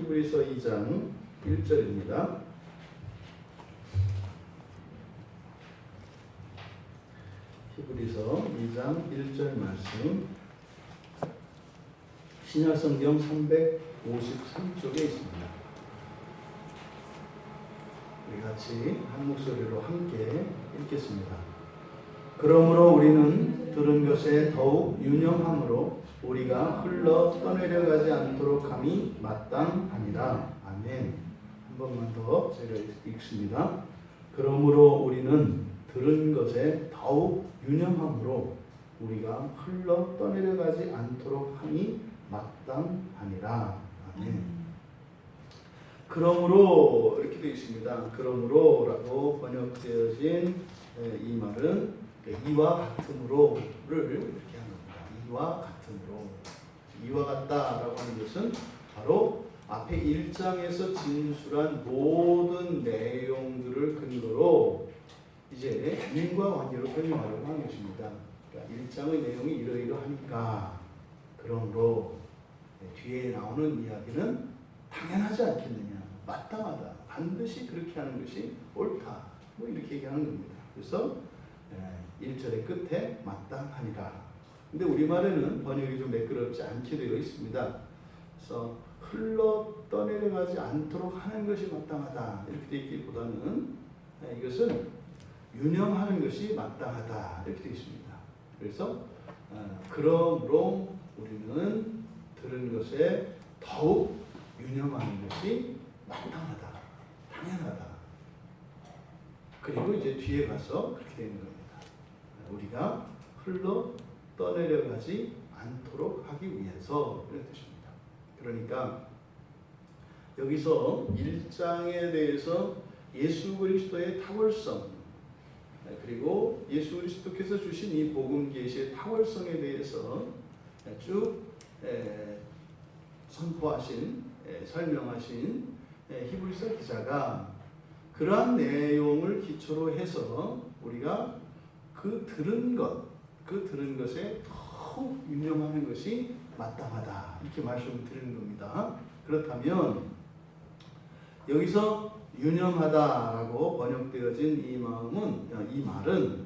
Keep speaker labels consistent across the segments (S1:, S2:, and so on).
S1: 히브리서 2장 1절입니다. 히브리서 2장 1절 말씀, 신약성경 353쪽에 있습니다. 우리 같이 한 목소리로 함께 읽겠습니다. 그러므로 우리는 들은 것에 더욱 유념함으로 우리가 흘러 떠내려가지 않도록 함이 마땅하니라. 아멘. 한 번만 더 제가 읽습니다. 그러므로 우리는 들은 것에 더욱 유념함으로 우리가 흘러 떠내려가지 않도록 함이 마땅하니라. 아멘. 그러므로 이렇게 되어 있습니다. 그러므로라고 번역되어진 이 말은 이와 같음으로를 이렇게 하는 겁니다. 이와 같음으로. 이와 같다라고 하는 것은 바로 앞에 1장에서 진술한 모든 내용들을 근거로 이제 인과 관계로 설명하려고 하는 것입니다. 그러니까 1장의 내용이 이러이러하니까 그러므로 뒤에 나오는 이야기는 당연하지 않겠느냐, 마땅하다, 반드시 그렇게 하는 것이 옳다, 뭐 이렇게 얘기하는 겁니다. 그래서 1절의 끝에 마땅하니라. 근데 우리말에는 번역이 좀 매끄럽지 않게 되어 있습니다. 그래서 흘러 떠내려가지 않도록 하는 것이 마땅하다 이렇게 되어 있기보다는 이것은 유념하는 것이 마땅하다 이렇게 되어 있습니다. 그래서 그러므로 우리는 들은 것에 더욱 유념하는 것이 마땅하다, 당연하다. 그리고 이제 뒤에 가서 그렇게 되는 겁니다. 우리가 흘러 떠내려가지 않도록 하기 위해서 이런 뜻입니다. 그러니까 여기서 1장에 대해서 예수 그리스도의 탁월성, 그리고 예수 그리스도께서 주신 이 복음 계시의 탁월성에 대해서 쭉 선포하신, 설명하신 히브리서 기자가 그러한 내용을 기초로 해서 우리가 그 들은 것에 더욱 유념하는 것이 마땅하다 이렇게 말씀을 드리는 겁니다. 그렇다면 여기서 유념하다라고 번역되어진 이 말은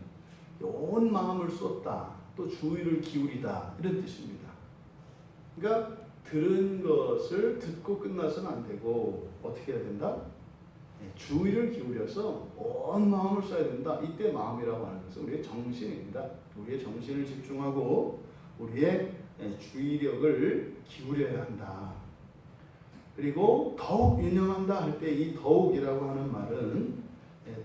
S1: 온 마음을 쏟다, 또 주의를 기울이다 이런 뜻입니다. 그러니까 들은 것을 듣고 끝나서는 안 되고 어떻게 해야 된다? 주의를 기울여서 온 마음을 써야 된다. 이때 마음이라고 하는 것은 우리의 정신입니다. 우리의 정신을 집중하고 우리의 주의력을 기울여야 한다. 그리고 더욱 유념한다 할 때 이 더욱이라고 하는 말은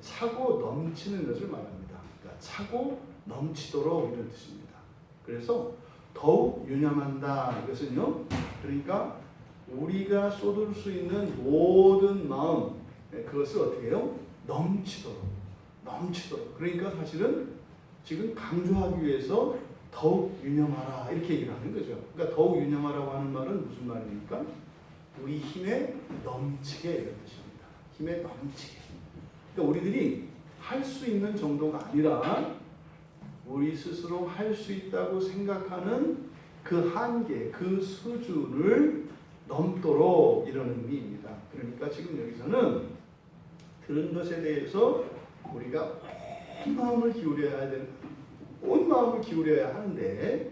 S1: 차고 넘치는 것을 말합니다. 그러니까 차고 넘치도록 이런 뜻입니다. 그래서 더욱 유념한다 이것은요, 그러니까 우리가 쏟을 수 있는 모든 마음, 그것을 어떻게 해요? 넘치도록. 그러니까 사실은 지금 강조하기 위해서 더욱 유념하라 이렇게 얘기를 하는 거죠. 그러니까 더욱 유념하라고 하는 말은 무슨 말입니까? 우리 힘에 넘치게 이런 뜻입니다. 힘에 넘치게. 그러니까 우리들이 할 수 있는 정도가 아니라 우리 스스로 할 수 있다고 생각하는 그 한계, 그 수준을 넘도록 이런 의미입니다. 그러니까 지금 여기서는 들은 것에 대해서 우리가 온 마음을 기울여야 하는데,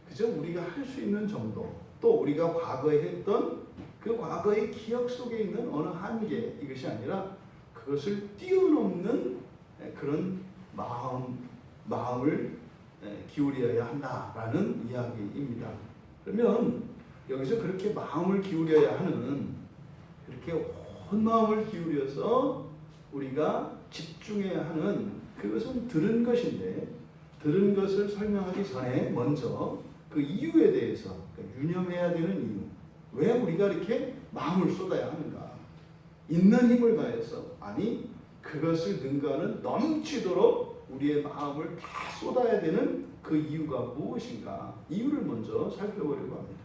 S1: 그저 우리가 할 수 있는 정도, 또 우리가 과거에 했던 그 과거의 기억 속에 있는 어느 한계, 이것이 아니라 그것을 뛰어넘는 그런 마음을 기울여야 한다라는 이야기입니다. 그러면 여기서 그렇게 마음을 기울여야 하는, 그렇게 온 마음을 기울여서 우리가 집중해야 하는 그것은 들은 것인데, 들은 것을 설명하기 전에 먼저 그 이유에 대해서, 그러니까 유념해야 되는 이유, 왜 우리가 이렇게 마음을 쏟아야 하는가, 있는 힘을 다해서, 아니 그것을 능가하는 넘치도록 우리의 마음을 다 쏟아야 되는 그 이유가 무엇인가, 이유를 먼저 살펴보려고 합니다.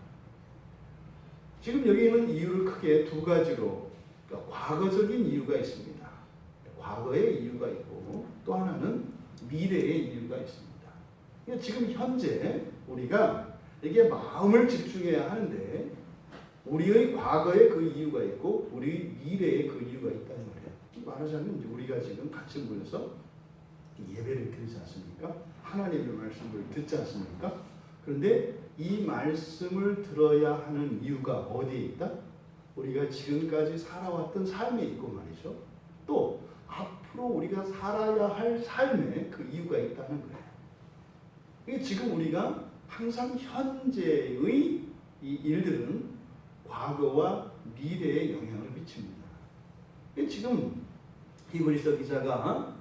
S1: 지금 여기에는 이유를 크게 두 가지로, 그러니까 과거적인 이유가 있습니다. 과거의 이유가 있고 또 하나는 미래의 이유가 있습니다. 그러니까 지금 현재 우리가 이게 마음을 집중해야 하는데 우리의 과거에 그 이유가 있고 우리 미래에 그 이유가 있다는 거예요. 말하자면 우리가 지금 같이 모여서 예배를 드리지 않습니까? 하나님의 말씀을 듣지 않습니까? 그런데 이 말씀을 들어야 하는 이유가 어디에 있다? 우리가 지금까지 살아왔던 삶에 있고 말이죠. 또 앞으로 우리가 살아야 할 삶에 그 이유가 있다는 거예요. 이게 지금 우리가 항상 현재의 이 일들은 과거와 미래에 영향을 미칩니다. 지금 히브리서 기자가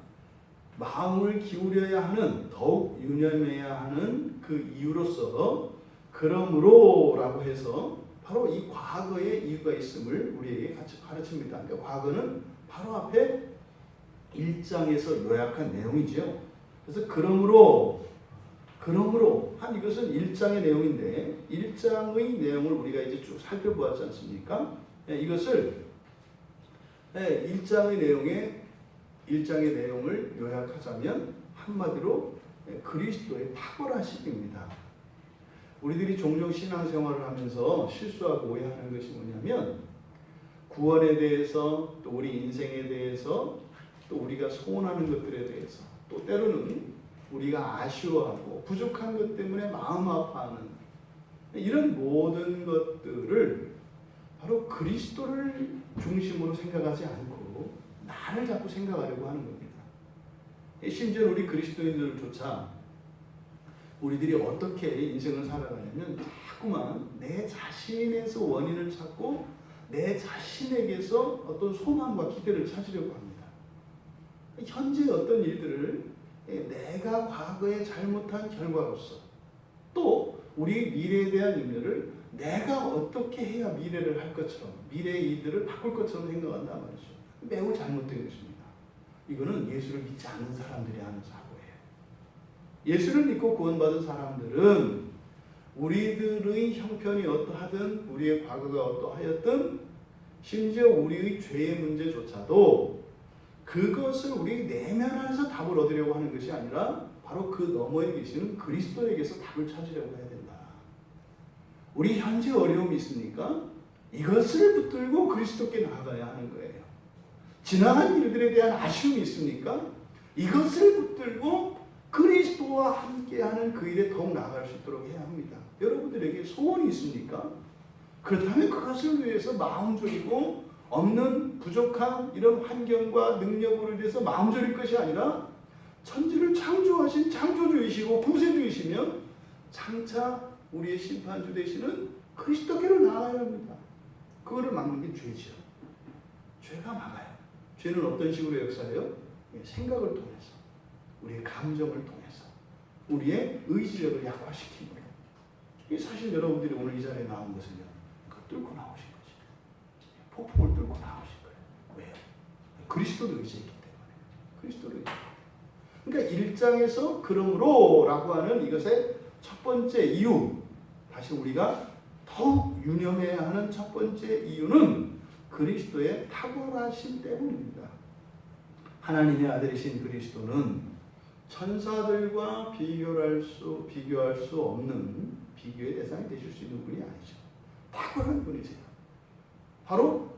S1: 마음을 기울여야 하는, 더욱 유념해야 하는 그 이유로서 그러므로라고 해서 바로 이 과거의 이유가 있음을 우리에게 같이 가르칩니다. 그러니까 과거는 바로 앞에 1장에서 요약한 내용이죠. 그래서 그러므로 한 이것은 1장의 내용인데 1장의 내용을 우리가 이제 쭉 살펴보았지 않습니까? 이것을 1장의 내용을 요약하자면 한마디로 그리스도의 탁월하심입니다. 우리들이 종종 신앙생활을 하면서 실수하고 오해하는 것이 뭐냐면 구원에 대해서 또 우리 인생에 대해서 또 우리가 소원하는 것들에 대해서 또 때로는 우리가 아쉬워하고 부족한 것 때문에 마음 아파하는 이런 모든 것들을 바로 그리스도를 중심으로 생각하지 않고 나를 자꾸 생각하려고 하는 겁니다. 심지어 우리 그리스도인들조차 우리들이 어떻게 인생을 살아가냐면 자꾸만 내 자신에서 원인을 찾고 내 자신에게서 어떤 소망과 기대를 찾으려고 합니다. 현재 어떤 일들을 내가 과거에 잘못한 결과로서 또 우리 미래에 대한 의미를 내가 어떻게 해야 미래를 할 것처럼 미래의 일들을 바꿀 것처럼 생각한단 말이죠. 매우 잘못된 것입니다. 이거는 예수를 믿지 않는 사람들이 하는 사고예요. 예수를 믿고 구원받은 사람들은 우리들의 형편이 어떠하든 우리의 과거가 어떠하였든 심지어 우리의 죄의 문제조차도 그것을 우리 내면 안에서 답을 얻으려고 하는 것이 아니라 바로 그 너머에 계시는 그리스도에게서 답을 찾으려고 해야 된다. 우리 현재 어려움이 있습니까? 이것을 붙들고 그리스도께 나아가야 하는 거예요. 지나간 일들에 대한 아쉬움이 있습니까? 이것을 붙들고 그리스도와 함께하는 그 일에 더욱 나아갈 수 있도록 해야 합니다. 여러분들에게 소원이 있습니까? 그렇다면 그것을 위해서 마음 졸이고 없는 부족한 이런 환경과 능력으로 인해서 마음 졸일 것이 아니라 천지를 창조하신 창조주이시고 구세주이시며 장차 우리의 심판주 되시는 그리스도께로 나아가야 합니다. 그거를 막는 게 죄죠. 죄가 막아요. 죄는 어떤 식으로 역사해요? 생각을 통해서, 우리의 감정을 통해서, 우리의 의지력을 약화시키는 거예요. 이게 사실 여러분들이 오늘 이 자리에 나온 것은요, 그걸 뚫고 나오신 거지. 폭풍을 뚫고 나오신 거예요. 왜요? 그리스도를 의지했기 때문에. 그리스도를 의지했기. 그러니까 1장에서 그러므로라고 하는 이것의 첫 번째 이유, 다시 우리가 더욱 유념해야 하는 첫 번째 이유는 그리스도의 탁월하심 때문입니다. 하나님의 아들이신 그리스도는 천사들과 비교할 수 없는 비교의 대상이 되실 수 있는 분이 아니죠. 탁월한 분이세요. 바로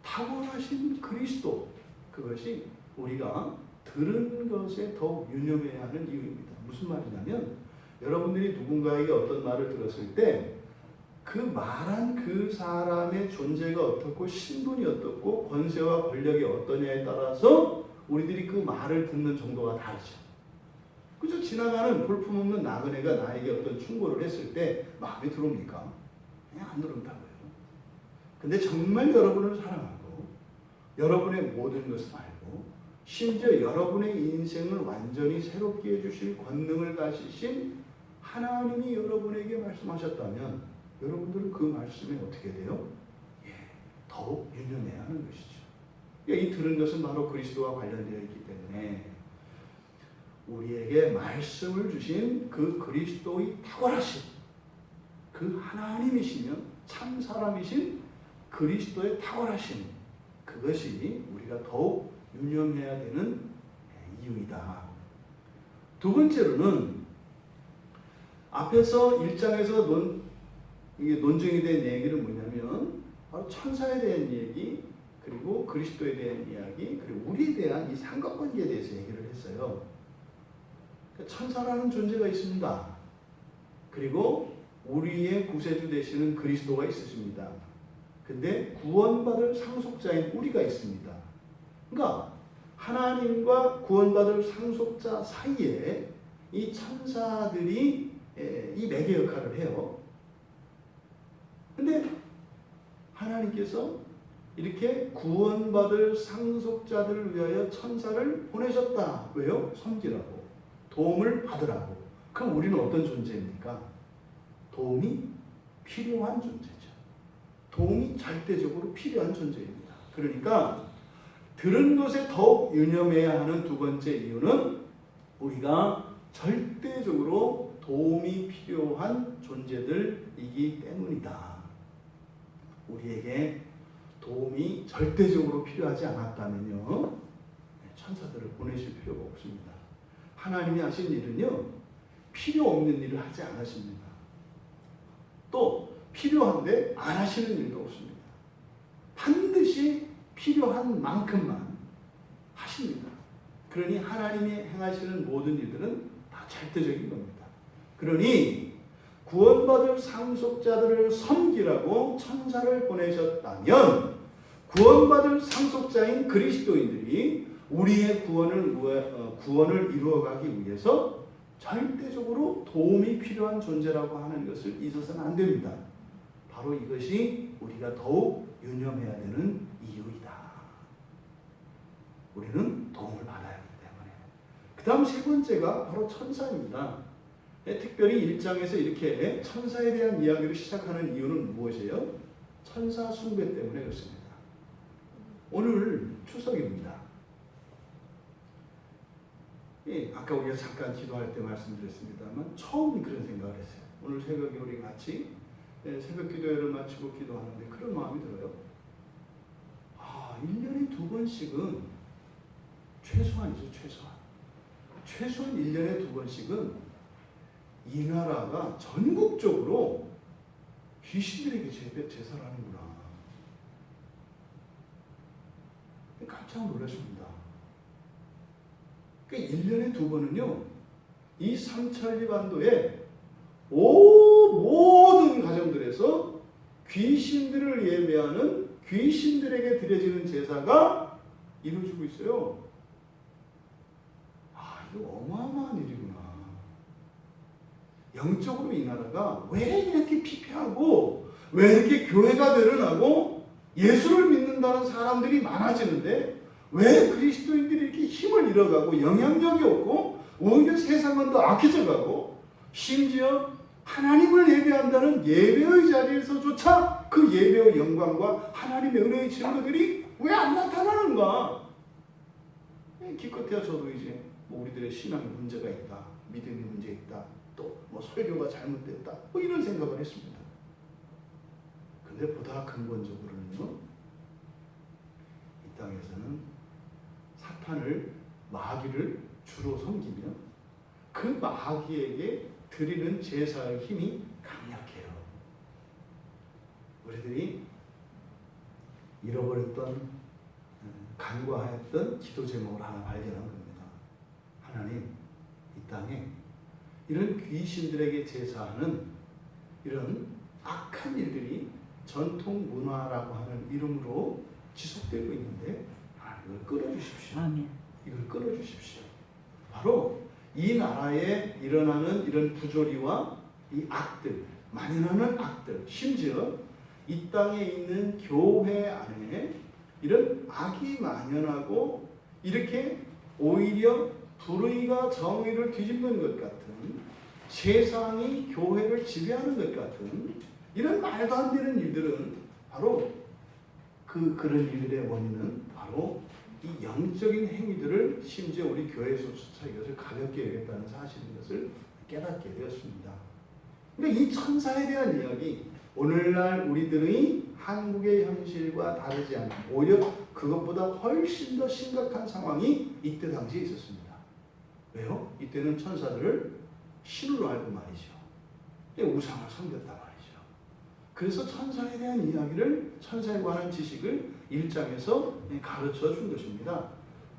S1: 탁월하신 그리스도, 그것이 우리가 들은 것에 더욱 유념해야 하는 이유입니다. 무슨 말이냐면 여러분들이 누군가에게 어떤 말을 들었을 때 그 말한 그 사람의 존재가 어떻고 신분이 어떻고 권세와 권력이 어떠냐에 따라서 우리들이 그 말을 듣는 정도가 다르죠. 그죠? 지나가는 볼품없는 나그네가 나에게 어떤 충고를 했을 때 마음에 들어옵니까? 그냥 안 들어온다고요. 근데 정말 여러분을 사랑하고 여러분의 모든 것을 알고 심지어 여러분의 인생을 완전히 새롭게 해주실 권능을 가지신 하나님이 여러분에게 말씀하셨다면 여러분들은 그 말씀에 어떻게 돼요? 더욱 유념해야 하는 것이죠. 이 들은 것은 바로 그리스도와 관련되어 있기 때문에 우리에게 말씀을 주신 그 그리스도의 탁월하심, 그 하나님이시며 참 사람이신 그리스도의 탁월하심, 그것이 우리가 더욱 유념해야 되는 이유이다. 두 번째로는 앞에서 1장에서 이게 논증이 된 얘기는 뭐냐면 바로 천사에 대한 얘기, 그리고 그리스도에 대한 이야기, 그리고 우리에 대한 이 삼각관계에 대해서 얘기를 했어요. 그러니까 천사라는 존재가 있습니다. 그리고 우리의 구세주 되시는 그리스도가 있으십니다. 근데 구원받을 상속자인 우리가 있습니다. 그러니까 하나님과 구원받을 상속자 사이에 이 천사들이 이 매개 역할을 해요. 근데 하나님께서 이렇게 구원받을 상속자들을 위하여 천사를 보내셨다. 왜요? 섬기라고. 도움을 받으라고. 그럼 우리는 어떤 존재입니까? 도움이 필요한 존재죠. 도움이 절대적으로 필요한 존재입니다. 그러니까 들은 것에 더욱 유념해야 하는 두 번째 이유는 우리가 절대적으로 도움이 필요한 존재들이기 때문이다. 우리에게 도움이 절대적으로 필요하지 않았다면요, 천사들을 보내실 필요가 없습니다. 하나님이 하신 일은요, 필요 없는 일을 하지 않으십니다. 또 필요한데 안 하시는 일도 없습니다. 반드시 필요한 만큼만 하십니다. 그러니 하나님이 행하시는 모든 일들은 다 절대적인 겁니다. 그러니 구원받을 상속자들을 섬기라고 천사를 보내셨다면 구원받을 상속자인 그리스도인들이 우리의 구원을 이루어가기 위해서 절대적으로 도움이 필요한 존재라고 하는 것을 잊어서는 안 됩니다. 바로 이것이 우리가 더욱 유념해야 되는 이유이다. 우리는 도움을 받아야 하기 때문에. 그 다음 세 번째가 바로 천사입니다. 특별히 1장에서 이렇게 천사에 대한 이야기를 시작하는 이유는 무엇이에요? 천사 숭배 때문에 그렇습니다. 오늘 추석입니다. 아까 우리가 잠깐 기도할 때 말씀드렸습니다만 처음 그런 생각을 했어요. 오늘 새벽에 우리 같이 새벽 기도회를 마치고 기도하는데 그런 마음이 들어요. 1년에 2번씩은 최소한이죠. 최소한 1년에 2번씩은 이 나라가 전국적으로 귀신들에게 제사를 하는구나. 깜짝 놀랐습니다. 그러니까 1년에 2번은요, 이 삼천리 반도에 모든 가정들에서 귀신들을 예배하는 귀신들에게 드려지는 제사가 이루어지고 있어요. 이거 어마어마한 일이구나. 영적으로 이 나라가 왜 이렇게 피폐하고 왜 이렇게 교회가 늘어나고 예수를 믿는다는 사람들이 많아지는데 왜 그리스도인들이 이렇게 힘을 잃어가고 영향력이 없고 오히려 세상은 더 악해져 가고 심지어 하나님을 예배한다는 예배의 자리에서조차 그 예배의 영광과 하나님의 은혜의 증거들이 왜 안 나타나는가? 기껏해야 저도 이제 우리들의 신앙에 문제가 있다, 믿음이 문제 있다, 또 설교가 잘못됐다, 이런 생각을 했습니다. 근데 보다 근본적으로는요, 이 땅에서는 사탄을, 마귀를 주로 섬기며 그 마귀에게 드리는 제사의 힘이 강력해요. 우리들이 잃어버렸던, 간과했던 기도 제목을 하나 발견한 겁니다. 하나님, 이 땅에 이런 귀신들에게 제사하는 이런 악한 일들이 전통 문화라고 하는 이름으로 지속되고 있는데 이걸 끌어주십시오.
S2: 아멘.
S1: 이걸 끌어주십시오. 바로 이 나라에 일어나는 이런 부조리와 이 악들, 만연하는 악들, 심지어 이 땅에 있는 교회 안에 이런 악이 만연하고 이렇게 오히려 불의가 정의를 뒤집는 것 같은, 세상이 교회를 지배하는 것 같은 이런 말도 안 되는 일들은 바로 그런 일들의 원인은 바로 이 영적인 행위들을 심지어 우리 교회에서조차 이것을 가볍게 여겼다는 사실인 것을 깨닫게 되었습니다. 그러니까 이 천사에 대한 이야기, 오늘날 우리들의 한국의 현실과 다르지 않은, 오히려 그것보다 훨씬 더 심각한 상황이 이때 당시에 있었습니다. 왜요? 이때는 천사들을 신으로 알고 말이죠. 우상을 섬겼단 말이죠. 그래서 천사에 대한 이야기를, 천사에 관한 지식을 1장에서 가르쳐 준 것입니다.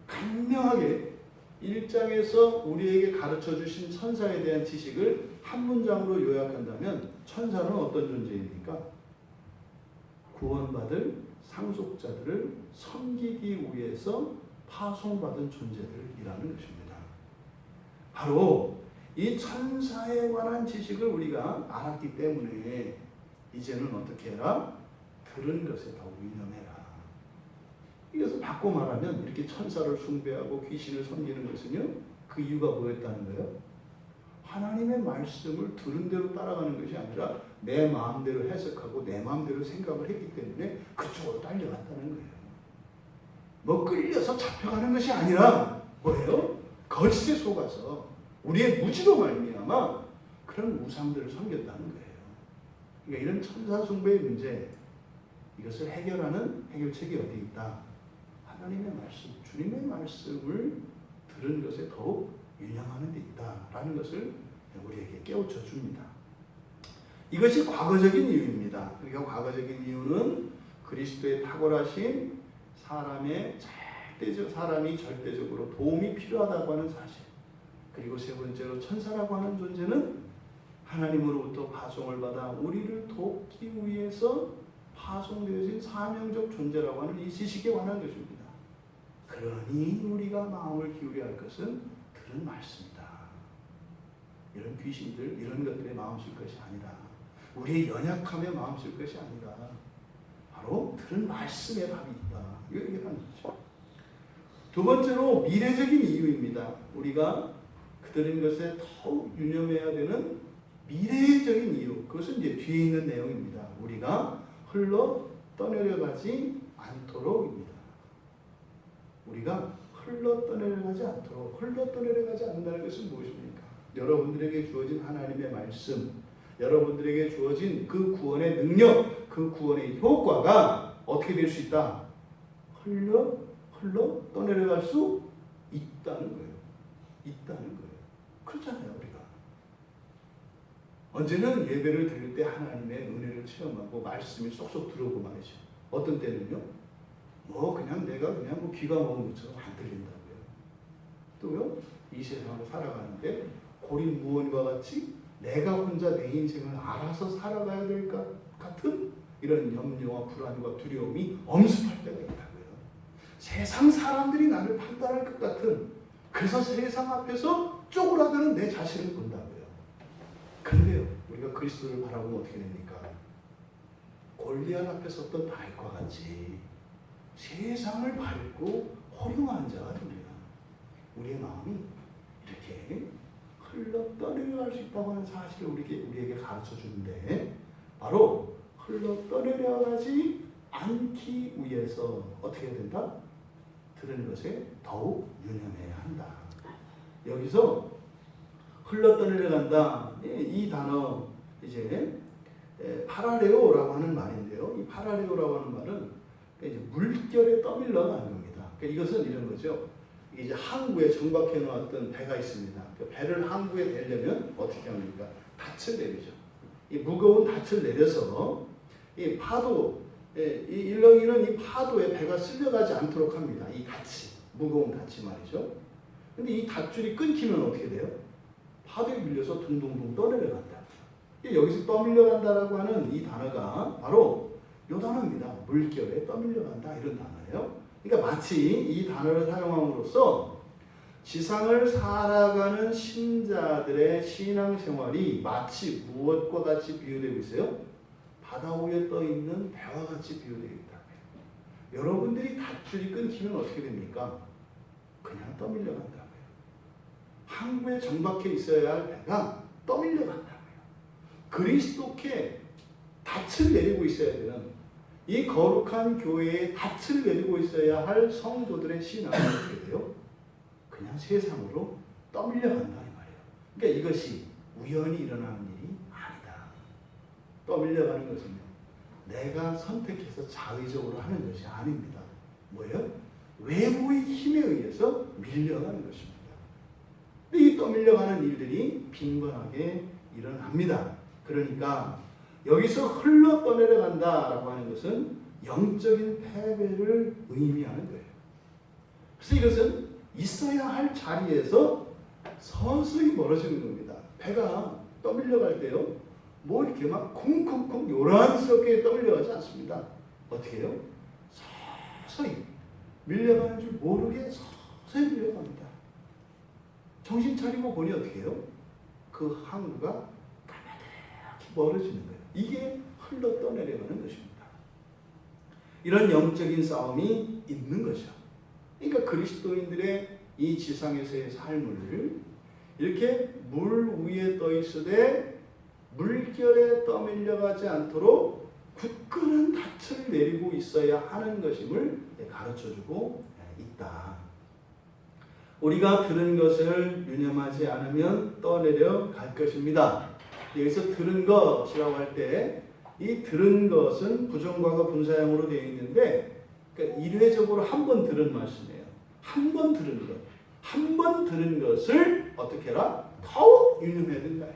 S1: 간명하게 1장에서 우리에게 가르쳐 주신 천사에 대한 지식을 한 문장으로 요약한다면 천사는 어떤 존재입니까? 구원받을 상속자들을 섬기기 위해서 파송받은 존재들이라는 것입니다. 바로 이 천사에 관한 지식을 우리가 알았기 때문에 이제는 어떻게 해라? 들은 것에 더욱 유념해라. 이것을 바꿔 말하면 이렇게 천사를 숭배하고 귀신을 섬기는 것은요, 그 이유가 뭐였다는 거예요? 하나님의 말씀을 들은 대로 따라가는 것이 아니라 내 마음대로 해석하고 내 마음대로 생각을 했기 때문에 그쪽으로 딸려갔다는 거예요. 뭐 끌려서 잡혀가는 것이 아니라 뭐예요? 거짓에 속아서 우리의 무지로 말미암아 그런 우상들을 섬겼다는 거예요. 그러니까 이런 천사 숭배의 문제, 이것을 해결하는 해결책이 어디 있다? 하나님의 말씀, 주님의 말씀을 들은 것에 더욱 유념하는 데 있다라는 것을 우리에게 깨우쳐 줍니다. 이것이 과거적인 이유입니다. 그러니까 과거적인 이유는 그리스도의 탁월하신 사람이 절대적으로 도움이 필요하다고 하는 사실, 그리고 세 번째로 천사라고 하는 존재는 하나님으로부터 파송을 받아 우리를 돕기 위해서 파송되어진 사명적 존재라고 하는 이 지식에 관한 것입니다. 그러니 우리가 마음을 기울여야 할 것은 들은 말씀이다. 이런 귀신들, 이런 것들에 마음 쓸 것이 아니라, 우리의 연약함에 마음 쓸 것이 아니라 바로 들은 말씀에 답이 있다. 이거 얘기하는 거죠. 두 번째로 미래적인 이유입니다. 우리가 들은 것에 더욱 유념해야 되는 미래적인 이유, 그것은 이제 뒤에 있는 내용입니다. 우리가 흘러 떠내려가지 않도록입니다. 우리가 흘러 떠내려가지 않도록, 흘러 떠내려가지 않는다는 것은 무엇입니까? 여러분들에게 주어진 하나님의 말씀, 여러분들에게 주어진 그 구원의 능력, 그 구원의 효과가 어떻게 될 수 있다? 흘러 떠내려갈 수 있다는 거예요. 있다는 거예요. 그렇잖아요, 우리가. 언제는 예배를 드릴 때 하나님의 은혜를 체험하고 말씀이 쏙쏙 들어오고 말이죠. 어떤 때는요, 그냥 내가 그냥 귀가 먹은 것처럼 안 들린다고요. 또요, 이 세상을 살아가는데 고립무원과 같이 내가 혼자 내 인생을 알아서 살아가야 될 것 같은 이런 염려와 불안과 두려움이 엄습할 때가 있다고요. 세상 사람들이 나를 판단할 것 같은, 그래서 세상 앞에서 쪼그라드는 내 자신을 본다고요. 그런데요, 우리가 그리스도를 바라보면 어떻게 됩니까? 골리앗 앞에 섰던 다윗과 같이 세상을 밟고 호령하는 자가 됩니다. 우리의 마음이 이렇게 흘러 떠내려갈 수 있다고 하는 사실을 우리에게 가르쳐 주는데, 바로 흘러 떠내려가지 않기 위해서 어떻게 해야 된다? 들은 것에 더욱 유념해야 한다. 여기서 흘러 떠내려간다, 이 단어 이제 파라레오라고 하는 말인데요. 이 파라레오라고 하는 말은 이제 물결에 떠밀러가는 겁니다. 그러니까 이것은 이런 거죠. 이제 항구에 정박해 놓았던 배가 있습니다. 그 배를 항구에 대려면 어떻게 합니까? 닻을 내리죠. 이 무거운 닻을 내려서 이 파도, 이 일렁이는 이 파도에 배가 쓸려가지 않도록 합니다. 이 닻이, 무거운 닻이 말이죠. 근데 이 닷줄이 끊기면 어떻게 돼요? 파도에 밀려서 둥둥둥 떠내려간다. 여기서 떠밀려간다라고 하는 이 단어가 바로 이 단어입니다. 물결에 떠밀려간다, 이런 단어예요. 그러니까 마치 이 단어를 사용함으로써 지상을 살아가는 신자들의 신앙생활이 마치 무엇과 같이 비유되고 있어요? 바다 위에 떠 있는 배와 같이 비유되어 있다고요. 여러분들이 닷줄이 끊기면 어떻게 됩니까? 그냥 떠밀려간다고요. 항구에 정박해 있어야 할 배가 떠밀려간다고요. 그리스도께 닻을 내리고 있어야 되는, 이 거룩한 교회에 닻을 내리고 있어야 할 성도들의 신앙은 어떻게 돼요? 그냥 세상으로 떠밀려간다, 이 말이에요. 그러니까 이것이 우연히 일어나는 일이 아니다. 떠밀려가는 것은요, 내가 선택해서 자의적으로 하는 것이 아닙니다. 뭐예요? 외부의 힘에 의해서 밀려가는 것입니다. 근데 이 떠밀려가는 일들이 빈번하게 일어납니다. 그러니까 여기서 흘러 떠내려간다라고 하는 것은 영적인 패배를 의미하는 거예요. 그래서 이것은 있어야 할 자리에서 서서히 멀어지는 겁니다. 배가 떠밀려갈 때요, 뭐 이렇게 막 쿵쿵쿵 요란스럽게 떠밀려가지 않습니다. 어떻게 해요? 서서히 밀려가는 줄 모르게 서서히 밀려갑니다. 정신 차리고 보니 어떻게 해요? 그 항구가 까마득히 멀어지는 거예요. 이게 흘러 떠내려가는 것입니다. 이런 영적인 싸움이 있는 거죠. 그러니까 그리스도인들의 이 지상에서의 삶을 이렇게 물 위에 떠 있으되 물결에 떠밀려가지 않도록 굳건한 닻을 내리고 있어야 하는 것임을 가르쳐주고 있다. 우리가 들은 것을 유념하지 않으면 떠내려 갈 것입니다. 여기서 들은 것이라고 할 때 이 들은 것은 부정과거 분사형으로 되어 있는데, 그러니까 일회적으로 한 번 들은 말씀이에요. 한 번 들은 것. 한 번 들은 것을 어떻게 해라? 더욱 유념해야 된다.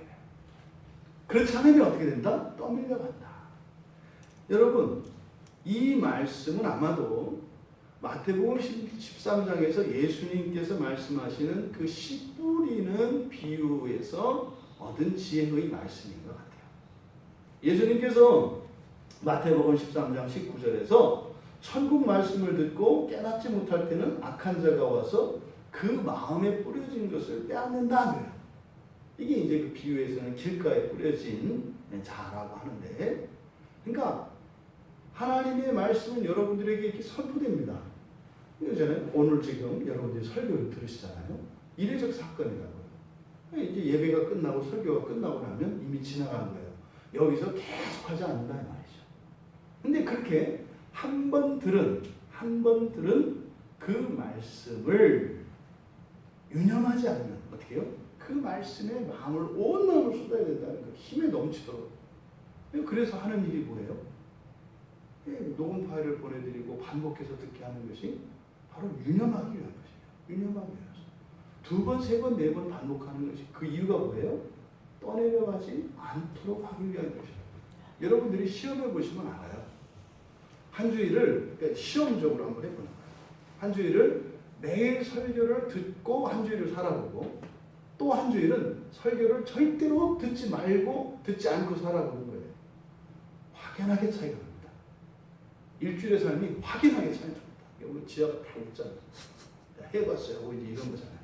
S1: 그렇지 않으면 어떻게 된다? 떠밀려간다. 여러분, 이 말씀은 아마도 마태복음 13장에서 예수님께서 말씀하시는 그 씨 뿌리는 비유에서 얻은 지혜의 말씀인 것 같아요. 예수님께서 마태복음 13장 19절에서 천국 말씀을 듣고 깨닫지 못할 때는 악한 자가 와서 그 마음에 뿌려진 것을 빼앗는다. 이게 이제 그 비유에서는 길가에 뿌려진 자라고 하는데, 그러니까 하나님의 말씀은 여러분들에게 이렇게 선포됩니다. 이거잖아요. 오늘 지금 여러분들이 설교를 들으시잖아요. 이례적 사건이라고요. 이제 예배가 끝나고 설교가 끝나고 나면 이미 지나간 거예요. 여기서 계속하지 않는다 이 말이죠. 근데 그렇게 한 번 들은 그 말씀을 유념하지 않으면 어떻게 해요? 그 말씀에 마음을 온 마음을 쏟아야 된다는 거, 힘에 넘치도록. 그래서 하는 일이 뭐예요? 녹음 파일을 보내드리고 반복해서 듣게 하는 것이 바로 유념하기 위한 것이에요. 유념하기 위해서. 두 번, 세 번, 네 번 반복하는 것이, 그 이유가 뭐예요? 떠내려가지 않도록 하기 위한 것이에요. 여러분들이 시험해 보시면 알아요. 한 주일을, 그러니까 시험적으로 한번 해보는 거예요. 한 주일을 매일 설교를 듣고 한 주일을 살아보고, 또 한 주일은 설교를 절대로 듣지 말고 듣지 않고 살아보는 거예요. 확연하게 차이가 납니다. 일주일의 삶이 확연하게 차이가 납니다. 우리 지하가 다 있잖아요. 해봤어요. 뭐 이제 이런 거잖아요.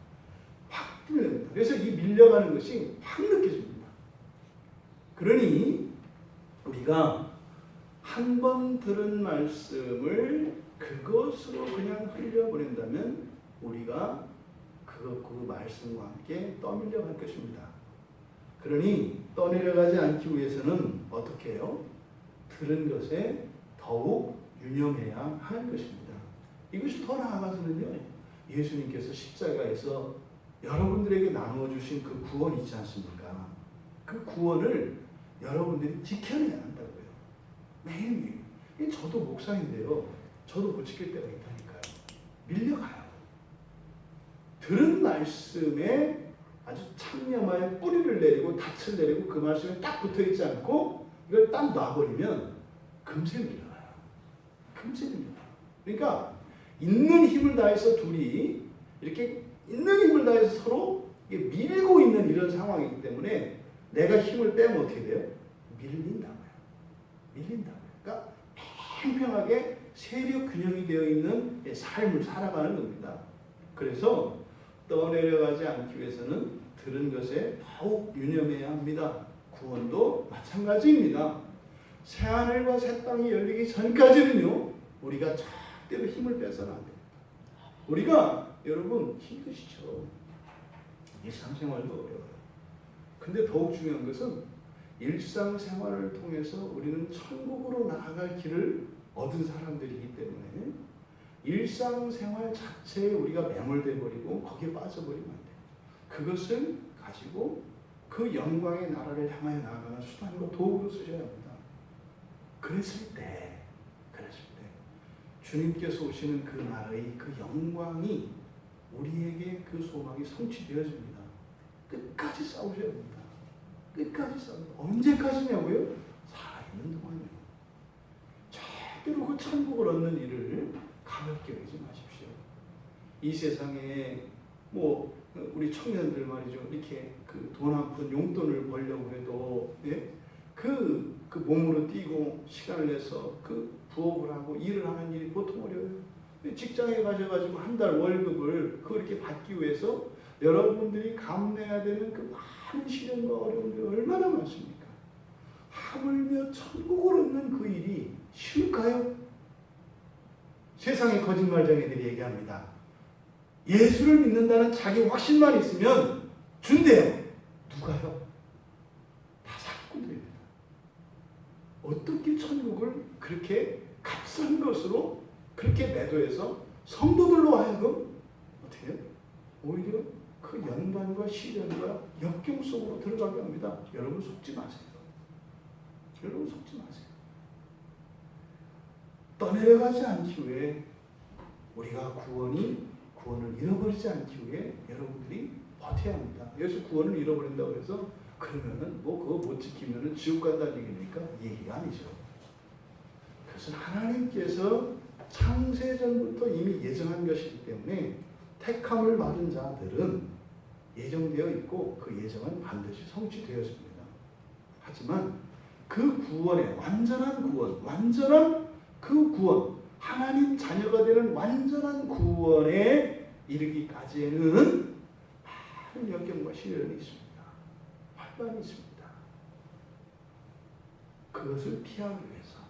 S1: 확 밀립니다. 그래서 이 밀려가는 것이 확 느껴집니다. 그러니 우리가 한 번 들은 말씀을 그것으로 그냥 흘려보낸다면 우리가 그 말씀과 함께 떠밀려갈 것입니다. 그러니 떠내려가지 않기 위해서는 어떻게 해요? 들은 것에 더욱 유념해야 하는 것입니다. 이것이 더 나아가서는요, 예수님께서 십자가에서 여러분들에게 나누어 주신 그 구원 있지 않습니까? 그 구원을 여러분들이 지켜내야 한다고요. 매일매일. 저도 목사인데요, 저도 못 지킬 때가 있다니까요. 밀려가요. 들은 말씀에 아주 참념하여 뿌리를 내리고 닻을 내리고 그 말씀에 딱 붙어있지 않고 이걸 딱 놔버리면 금세 밀려가요. 금세 밀려가요. 그러니까 있는 힘을 다해서 둘이 이렇게 있는 힘을 다해서 서로 밀고 있는 이런 상황이기 때문에 내가 힘을 빼면 어떻게 돼요? 밀린다고요. 밀린다고요. 그러니까 평평하게 세력 균형이 되어 있는 삶을 살아가는 겁니다. 그래서 떠내려가지 않기 위해서는 들은 것에 더욱 유념해야 합니다. 구원도 마찬가지입니다. 새하늘과 새 땅이 열리기 전까지는요, 우리가 절대로 힘을 빼서는 안 됩니다. 우리가 여러분 힘드시죠? 일상생활도 어려워요. 근데 더욱 중요한 것은 일상생활을 통해서 우리는 천국으로 나아갈 길을 얻은 사람들이기 때문에 일상생활 자체에 우리가 매몰돼 버리고 거기에 빠져버리면 안 돼요. 그것을 가지고 그 영광의 나라를 향하여 나아가는 수단과 도구로 쓰셔야 합니다. 그랬을 때 주님께서 오시는 그 나라의 그 영광이 우리에게 그 소망이 성취되어집니다. 끝까지 싸우셔야 합니다. 끝까지 싸우셔야 합니다. 언제까지냐고요? 있는 동안요. 절대로 그 천국을 얻는 일을 가볍게 여기지 마십시오. 이 세상에 뭐 우리 청년들 말이죠. 이렇게 그 돈 한 푼 용돈을 벌려고 해도 예? 그 몸으로 뛰고 시간을 내서 그 부업을 하고 일을 하는 일이 보통 어려워요. 직장에 가셔가지고 한 달 월급을 그렇게 받기 위해서 여러분들이 감내해야 되는 그 많은 시련과 어려움들이 얼마나 많습니까? 하물며 천국을 얻는 그 일이 쉬울까요? 세상의 거짓말쟁이들이 얘기합니다. 예수를 믿는다는 자기 확신만 있으면 준대요. 누가요? 다 사기꾼들입니다. 어떻게 천국을 그렇게 값싼 것으로 그렇게 매도해서 성도들로 하여금 어떻게 해요? 오히려 그 연단과 시련과 역경 속으로 들어가게 합니다. 여러분 속지 마세요. 여러분 속지 마세요. 떠내려가지 않기 위해 우리가 구원을 잃어버리지 않기 위해 여러분들이 버텨야 합니다. 여기서 구원을 잃어버린다고 해서 그러면은 뭐 그거 못 지키면은 지옥 간다는 얘기니까 얘기가 아니죠. 그것은 하나님께서 창세전부터 이미 예정한 것이기 때문에 택함을 받은 자들은 예정되어 있고 그 예정은 반드시 성취되었습니다. 하지만 그 구원의 완전한 구원, 하나님 자녀가 되는 완전한 구원에 이르기까지는 많은 역경과 시련이 있습니다. 환난이 있습니다. 그것을 피하기 위해서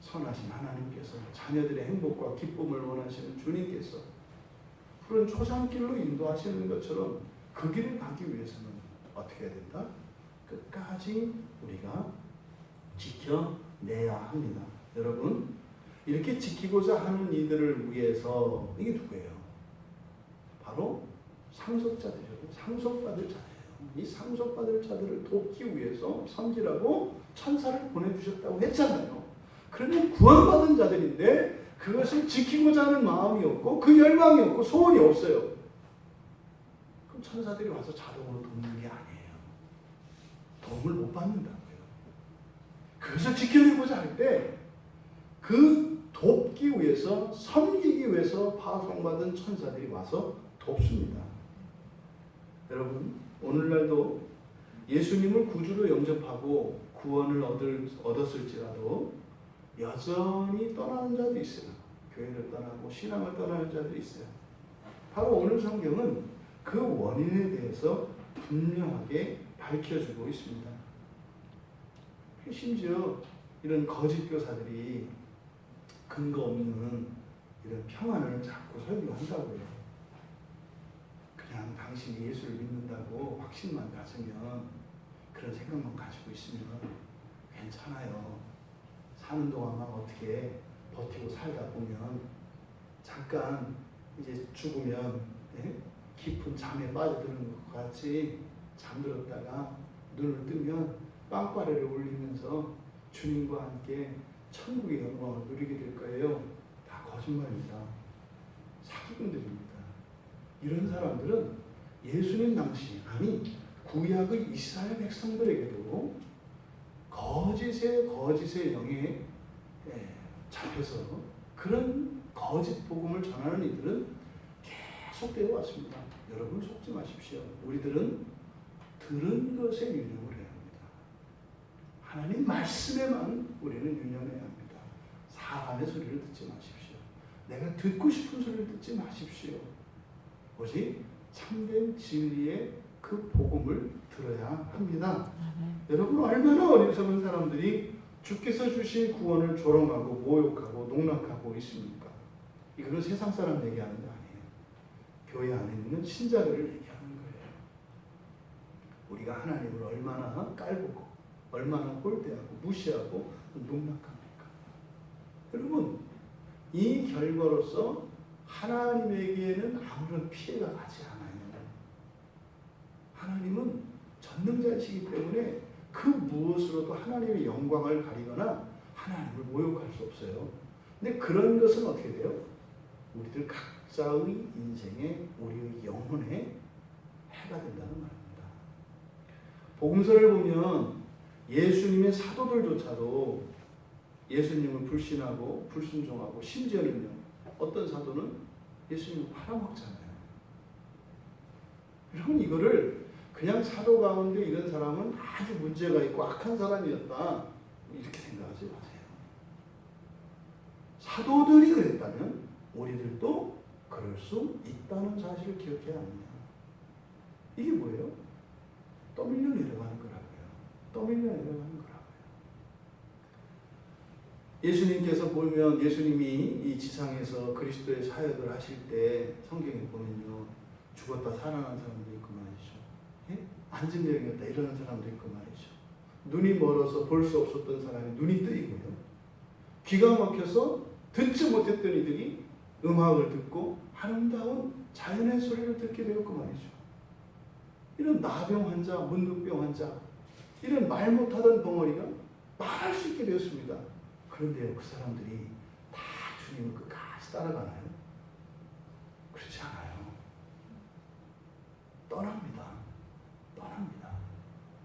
S1: 선하신 하나님께서 자녀들의 행복과 기쁨을 원하시는 주님께서 푸른 초장길로 인도하시는 것처럼 그 길을 가기 위해서는 어떻게 해야 된다? 끝까지 우리가 지켜내야 합니다. 여러분, 이렇게 지키고자 하는 이들을 위해서 이게 누구예요? 바로 상속자들이에요. 상속받을 자예요. 이 상속받을 자들을 돕기 위해서 섬기라고 천사를 보내주셨다고 했잖아요. 그러면 구원받은 자들인데 그것을 지키고자 하는 마음이 없고 그 열망이 없고 소원이 없어요. 그럼 천사들이 와서 자동으로 돕는 게 아니에요. 도움을 못 받는다고요. 그것을 지켜내고자 할 때 그 돕기 위해서, 섬기기 위해서 파송받은 천사들이 와서 돕습니다. 여러분, 오늘날도 예수님을 구주로 영접하고 구원을 얻었을지라도 여전히 떠나는 자도 있어요. 교회를 떠나고 신앙을 떠나는 자도 있어요. 바로 오늘 성경은 그 원인에 대해서 분명하게 밝혀주고 있습니다. 심지어 이런 거짓 교사들이 근거 없는 이런 평안을 자꾸 설교한다고요. 그냥 당신이 예수를 믿는다고 확신만 가지면, 그런 생각만 가지고 있으면 괜찮아요. 사는 동안만 어떻게 버티고 살다 보면 잠깐 이제 죽으면 깊은 잠에 빠져드는 것 같이 잠들었다가 눈을 뜨면 빵빠레를 울리면서 주님과 함께 천국의 영광을 누리게 될 거예요. 다 거짓말입니다. 사기꾼들입니다. 이런 사람들은 예수님 당시, 아니 구약의 이스라엘 백성들에게도 거짓의 영에 잡혀서 그런 거짓 복음을 전하는 이들은 계속되어 왔습니다. 여러분 속지 마십시오. 우리들은 들은 것에 유념을 해야 합니다. 하나님 말씀에만 우리는 유념해야 합니다. 사람의 소리를 듣지 마십시오. 내가 듣고 싶은 소리를 듣지 마십시오. 오직 참된 진리의 그 복음을 들어야 합니다. 여러분, 얼마나 어리석은 사람들이 주께서 주신 구원을 조롱하고 모욕하고 농락하고 있습니까? 이거는 세상 사람 얘기하는 게 아니에요. 교회 안에 있는 신자들을 얘기하는 거예요. 우리가 하나님을 얼마나 깔보고 얼마나 홀대하고 무시하고 농락합니까? 여러분, 이 결과로서 하나님에게는 아무런 피해가 가지 않아요. 하나님은 전능자이시기 때문에 그 무엇으로도 하나님의 영광을 가리거나 하나님을 모욕할 수 없어요. 근데 그런 것은 어떻게 돼요? 우리들 각자의 인생에, 우리의 영혼에 해가 된다는 말입니다. 복음서를 보면 예수님의 사도들조차도 예수님을 불신하고 불순종하고 심지어는요 어떤 사도는 예수님을 팔아먹잖아요. 여러분 이거를 그냥 사도 가운데 이런 사람은 아주 문제가 있고 악한 사람이었다 이렇게 생각하지 마세요. 사도들이 그랬다면 우리들도 그럴 수 있다는 사실을 기억해야 합니다. 이게 뭐예요? 떠밀려 내려가는 거라고요. 떠밀려 내려가는 거라고요. 예수님께서 보면 예수님이 이 지상에서 그리스도의 사역을 하실 때 성경에 보면요 죽었다 살아난 사람도 있고 말이죠. 예? 안진병이었다 일어난 사람도 있고 말이죠. 눈이 멀어서 볼 수 없었던 사람이 눈이 뜨이고요. 귀가 막혀서 듣지 못했던 이들이 음악을 듣고 아름다운 자연의 소리를 듣게 되었고 말이죠. 이런 나병 환자, 문득병 환자, 이런 말 못하던 벙어리가 말할 수 있게 되었습니다. 그런데 그 사람들이 다 주님을 끝까지 따라가나요? 그렇지 않아요. 떠납니다. 떠납니다.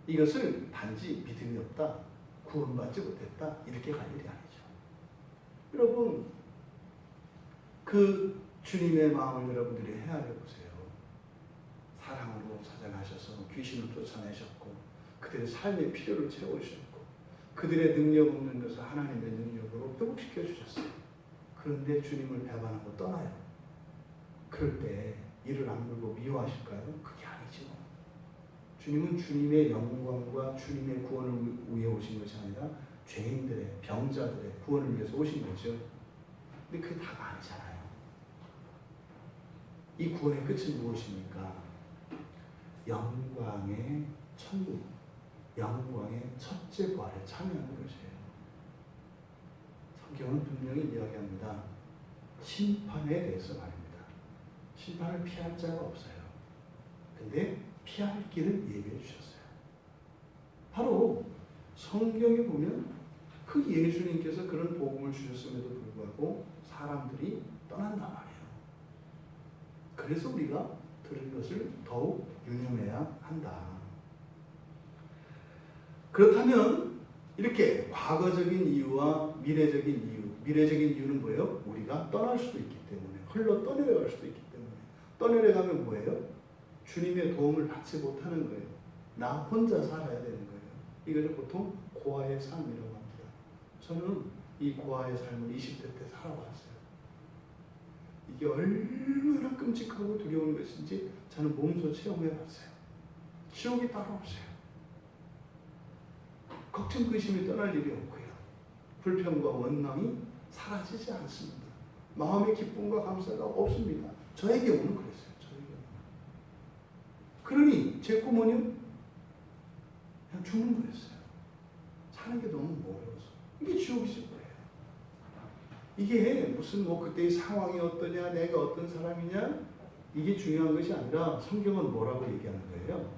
S1: 이것을 단지 믿음이 없다, 구원받지 못했다 이렇게 갈 일이 아니죠. 여러분 그 주님의 마음을 여러분들이 헤아려 보세요. 사랑으로 찾아가셔서 귀신을 쫓아내셨고 그들의 삶의 필요를 채우셨고 그들의 능력 없는 것을 하나님의 능력으로 회복시켜 주셨어요. 그런데 주님을 배반하고 떠나요. 그럴 때 이를 악물고 미워하실까요? 그게 아니죠. 주님은 주님의 영광과 주님의 구원을 위해 오신 것이 아니라 죄인들의, 병자들의 구원을 위해서 오신 거죠. 근데 그게 다가 아니잖아요. 이 구원의 끝은 무엇입니까? 영광의 천국, 영광의 첫째 부활에 참여하는 것이에요. 성경은 분명히 이야기합니다. 심판에 대해서 말입니다. 심판을 피할 자가 없어요. 근데 피할 길을 예비해 주셨어요. 바로 성경에 보면 그 예수님께서 그런 복음을 주셨음에도 불구하고 사람들이 떠난단 말이에요. 그래서 우리가 들은 것을 더욱 유념해야 한다. 그렇다면 이렇게 과거적인 이유와 미래적인 이유, 미래적인 이유는 뭐예요? 우리가 떠날 수도 있기 때문에, 흘러 떠내려갈 수도 있기 때문에. 떠내려가면 뭐예요? 주님의 도움을 받지 못하는 거예요. 나 혼자 살아야 되는 거예요. 이걸 보통 고아의 삶이라고 합니다. 저는 이 고아의 삶을 20대 때 살아봤어요. 이게 얼마나 끔찍하고 두려운 것인지 저는 몸소 체험해봤어요. 지옥이 따로 없어요. 걱정, 의심이 떠날 일이 없고요. 불평과 원망이 사라지지 않습니다. 마음의 기쁨과 감사가 없습니다. 저의 경우는 그랬어요. 저의 경우는. 그러니 제 꿈은요, 그냥 죽는 거였어요. 사는 게 너무 어려워서. 이게 지옥이지 뭐예요. 이게 무슨 뭐 그때의 상황이 어떠냐, 내가 어떤 사람이냐, 이게 중요한 것이 아니라 성경은 뭐라고 얘기하는 거예요?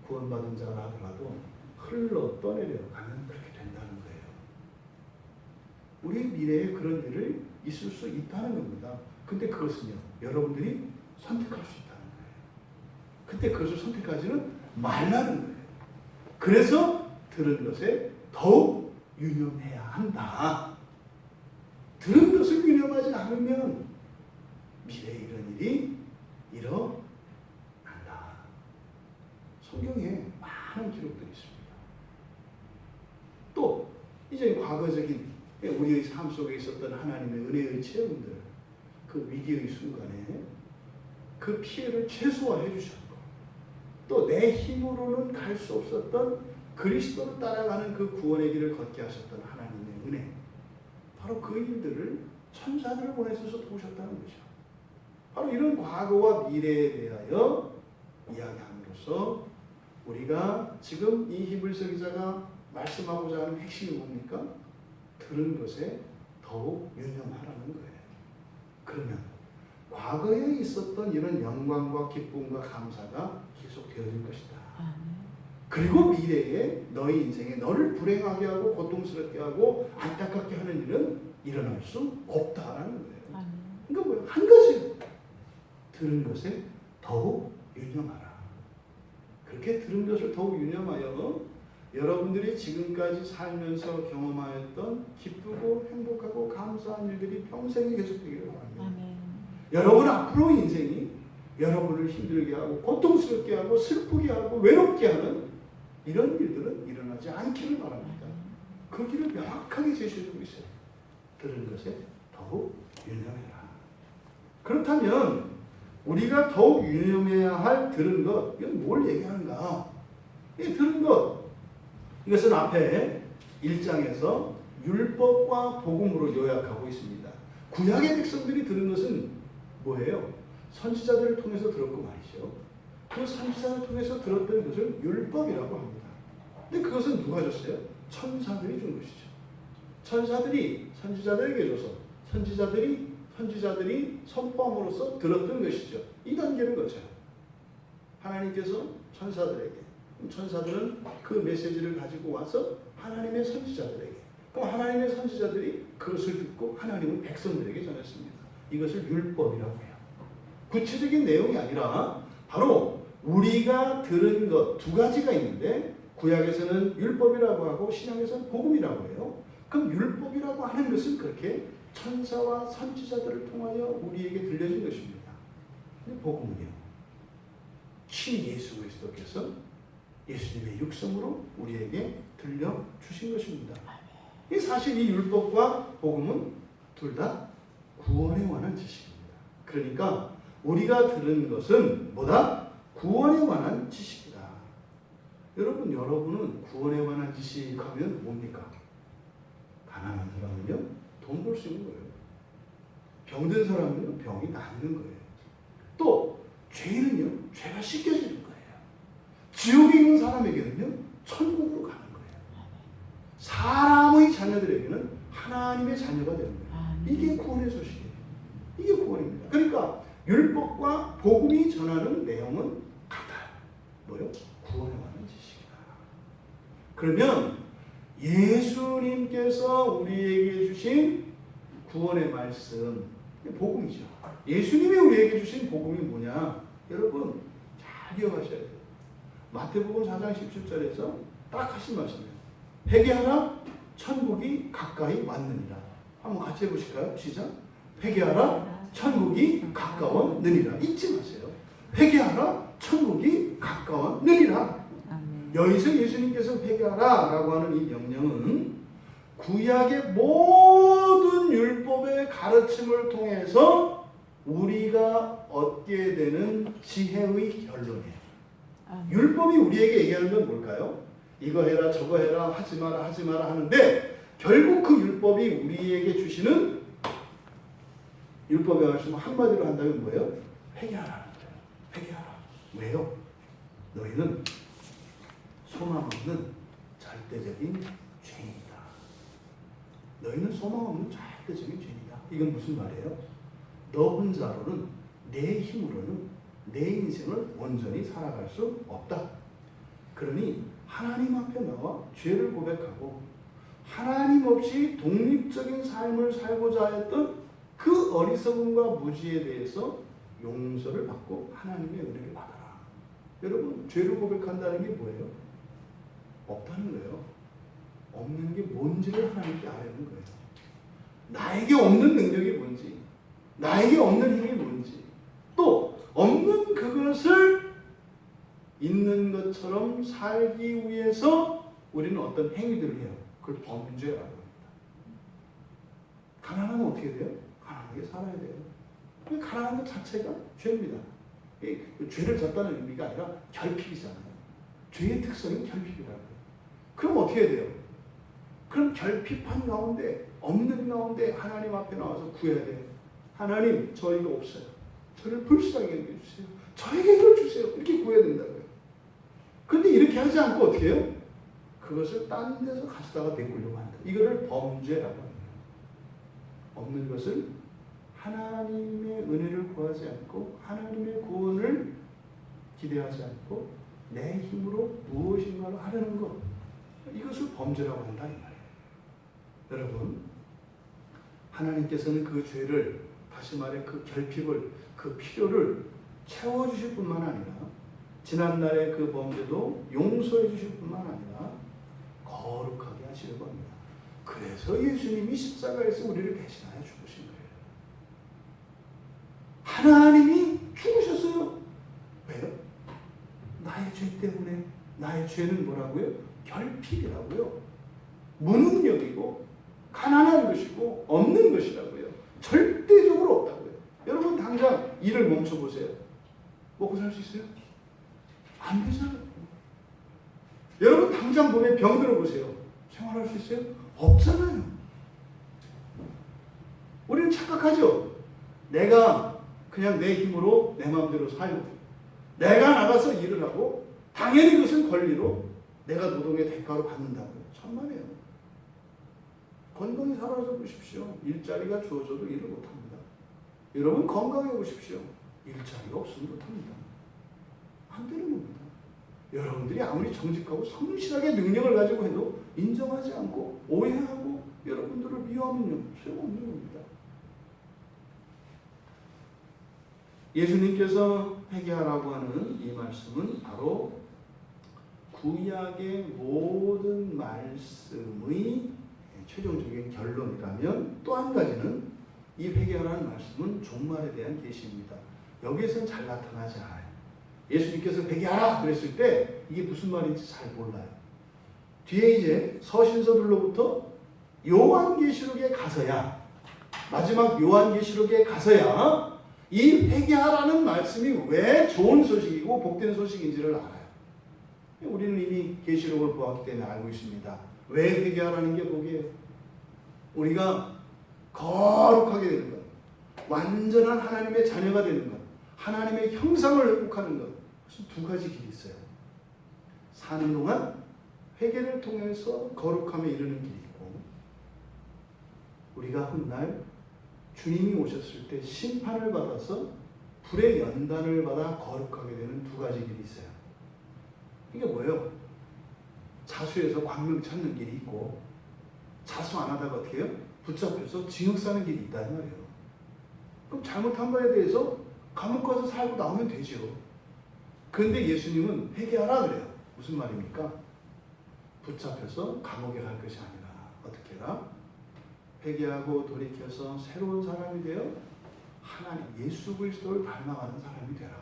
S1: 구원받은 자라 하더라도 흘러 떠내려가면 그렇게 된다는 거예요. 우리 미래에 그런 일을 있을 수 있다는 겁니다. 근데 그것은요, 여러분들이 선택할 수 있다는 거예요. 근데 그것을 선택하지는 말라는 거예요. 그래서 들은 것에 더욱 유념해야 한다. 들은 것을 유념하지 않으면 미래에 이런 일이 일어난다. 성경에 많은 기록들이 있습니다. 또 이제 과거적인 우리의 삶 속에 있었던 하나님의 은혜의 체험들, 그 위기의 순간에 그 피해를 최소화해 주셨고, 또 내 힘으로는 갈 수 없었던 그리스도를 따라가는 그 구원의 길을 걷게 하셨던 하나님의 은혜, 바로 그 일들을 천사들을 보내셔서 도우셨다는 거죠. 바로 이런 과거와 미래에 대하여 이야기함으로써 우리가 지금 이 히브리서 기자가 말씀하고자 하는 핵심이 뭡니까? 들은 것에 더욱 유념하라는 거예요. 그러면 과거에 있었던 이런 영광과 기쁨과 감사가 계속 되어질 것이다. 그리고 미래에 너희 인생에 너를 불행하게 하고 고통스럽게 하고 안타깝게 하는 일은 일어날 수 없다라는 거예요. 그러니까 뭐예요? 한 가지 들은 것에 더욱 유념하라. 그렇게 들은 것을 더욱 유념하여 여러분들이 지금까지 살면서 경험하였던 기쁘고 행복하고 감사한 일들이 평생에 계속되기를 바랍니다.
S2: 아멘.
S1: 여러분 앞으로 인생이 여러분을 힘들게 하고 고통스럽게 하고 슬프게 하고 외롭게 하는 이런 일들은 일어나지 않기를 바랍니다. 그 길을 명확하게 제시해주고 있어요. 들은 것에 더욱 유념해라. 그렇다면 우리가 더욱 유념해야 할 들은 것, 이건 뭘 얘기하는가? 이 들은 것, 이것은 앞에 1장에서 율법과 복음으로 요약하고 있습니다. 구약의 백성들이 들은 것은 뭐예요? 선지자들을 통해서 들었고 말이죠. 그 선지자를 통해서 들었던 것을 율법이라고 합니다. 근데 그것은 누가 줬어요? 천사들이 준 것이죠. 천사들이 선지자들에게 줘서 선지자들이 선포함으로써 들었던 것이죠. 이 단계는 거죠. 하나님께서 천사들은 그 메시지를 가지고 와서 하나님의 선지자들에게, 그럼 하나님의 선지자들이 그것을 듣고 하나님은 백성들에게 전했습니다. 이것을 율법이라고 해요. 구체적인 내용이 아니라 바로 우리가 들은 것 두 가지가 있는데, 구약에서는 율법이라고 하고 신약에서는 복음이라고 해요. 그럼 율법이라고 하는 것은 그렇게 천사와 선지자들을 통하여 우리에게 들려진 것입니다. 근데 복음은요, 신 예수 그리스도께서 예수님의 육성으로 우리에게 들려주신 것입니다. 사실 이 율법과 복음은 둘 다 구원에 관한 지식입니다. 그러니까 우리가 들은 것은 뭐다? 구원에 관한 지식이다. 여러분은 구원에 관한 지식하면 뭡니까? 가난한 사람은요, 돈 벌 수 있는 거예요. 병든 사람은요, 병이 낫는 거예요. 또 죄인은요, 죄가 씻겨지는 거예요. 지옥에 있는 사람에게는요, 천국으로 가는 거예요. 사람의 자녀들에게는 하나님의 자녀가 되는 거예요. 이게 구원의 소식이에요. 이게 구원입니다. 그러니까 율법과 복음이 전하는 내용은 같아요. 뭐요? 구원에 관한 지식이다. 그러면 예수님께서 우리에게 주신 구원의 말씀, 복음이죠. 예수님이 우리에게 주신 복음이 뭐냐? 여러분 잘 기억하셔야 돼요. 마태복음 4장 17절에서 딱 하신 말씀이에요. 회개하라, 천국이 가까이 왔느니라. 한번 같이 해보실까요? 시작. 회개하라, 천국이 가까웠느니라. 잊지 마세요. 회개하라, 천국이 가까웠느니라. 여기서 예수님께서 회개하라 라고 하는 이 명령은 구약의 모든 율법의 가르침을 통해서 우리가 얻게 되는 지혜의 결론이에요. 율법이 우리에게 얘기하는 건 뭘까요? 이거 해라 저거 해라 하지 마라 하는데, 결국 그 율법이 우리에게 주시는 율법의 말씀 한마디로 한다면 뭐예요? 회개하라는 거예요. 회개하라. 왜요? 너희는 소망 없는 절대적인 죄인이다. 너희는 소망 없는 절대적인 죄인이다. 이건 무슨 말이에요? 너 혼자로는, 내 힘으로는 내 인생을 온전히 살아갈 수 없다. 그러니 하나님 앞에 나와 죄를 고백하고 하나님 없이 독립적인 삶을 살고자 했던 그 어리석음과 무지에 대해서 용서를 받고 하나님의 은혜를 받아라. 여러분, 죄를 고백한다는 게 뭐예요? 없다는 거예요. 없는 게 뭔지를 하나님께 아뢰는 거예요. 나에게 없는 능력이 뭔지, 나에게 없는 힘이 뭔지, 또 없는 그것을 있는 것처럼 살기 위해서 우리는 어떤 행위들을 해요. 그걸 범죄라고 합니다. 가난하면 어떻게 돼요? 가난하게 살아야 돼요. 가난한 것 자체가 죄입니다. 죄를 졌다는 의미가 아니라 결핍이잖아요. 죄의 특성이 결핍이라고 해요. 그럼 어떻게 해야 돼요? 그럼 결핍한 가운데, 없는 가운데 하나님 앞에 나와서 구해야 돼요. 하나님, 저희가 없어요. 저를 불쌍히 여겨주세요. 저에게 이걸 주세요. 이렇게 구해야 된다고요. 근데 이렇게 하지 않고 어떻게 해요? 그것을 딴 데서 가져다가 메꾸려고 한다. 이거를 범죄라고 합니다. 없는 것을 하나님의 은혜를 구하지 않고 하나님의 구원을 기대하지 않고 내 힘으로 무엇인가를 하려는 것, 이것을 범죄라고 한다 이 말이에요. 여러분, 하나님께서는 그 죄를, 다시 말해 그 결핍을, 그 필요를 채워주실 뿐만 아니라 지난날의 그 범죄도 용서해 주실 뿐만 아니라 거룩하게 하시려고 합니다. 그래서 예수님이 십자가에서 우리를 대신하여 죽으신 거예요. 하나님이 죽으셨어요. 왜요? 나의 죄 때문에. 나의 죄는 뭐라고요? 결핍이라고요. 무능력이고 가난한 것이고 없는 것이라고요. 절대적으로 없다고요. 여러분 당장 일을 멈춰보세요. 먹고 살 수 있어요? 안 되잖아요. 여러분 당장 몸에 병 들어보세요. 생활할 수 있어요? 없잖아요. 우리는 착각하죠. 내가 그냥 내 힘으로 내 마음대로 살고 내가 나가서 일을 하고 당연히 그것은 권리로 내가 노동의 대가로 받는다고요. 천만에요. 건강히 살아서 보십시오. 일자리가 주어져도 일을 못합니다. 여러분 건강해 보십시오. 일자리가 없으면 못합니다. 안 되는 겁니다. 여러분들이 아무리 정직하고 성실하게 능력을 가지고 해도 인정하지 않고 오해하고 여러분들을 미워하면요 소용없는 겁니다. 예수님께서 회개하라고 하는 이 말씀은 바로 구약의 모든 말씀의 최종적인 결론이라면 또 한 가지는 이 회개하라는 말씀은 종말에 대한 계시입니다. 여기에서는 잘 나타나지 않아요. 예수님께서 회개하라 그랬을 때 이게 무슨 말인지 잘 몰라요. 뒤에 이제 서신서들로부터 요한계시록에 가서야 마지막 요한계시록에 가서야 이 회개하라는 말씀이 왜 좋은 소식이고 복된 소식인지를 알아요. 우리는 이미 계시록을 보았기 때문에 알고 있습니다. 왜 회개하라는 게 복이에요? 우리가 거룩하게 되는 것, 완전한 하나님의 자녀가 되는 것, 하나님의 형상을 회복하는 것, 무슨 두 가지 길이 있어요. 사는 동안 회개를 통해서 거룩함에 이르는 길이 있고, 우리가 훗날 주님이 오셨을 때 심판을 받아서 불의 연단을 받아 거룩하게 되는 두 가지 길이 있어요. 이게 뭐예요? 자수해서 광명 찾는 길이 있고, 자수 안 하다가 어떻게 해요? 붙잡혀서 징역 사는 길이 있다 이 말이에요. 그럼 잘못한 거에 대해서 감옥 가서 살고 나오면 되죠. 그런데 예수님은 회개하라 그래요. 무슨 말입니까? 붙잡혀서 감옥에 갈 것이 아니라 어떻게 해라? 회개하고 돌이켜서 새로운 사람이 되어 하나님 예수 그리스도를 닮아가는 사람이 되라.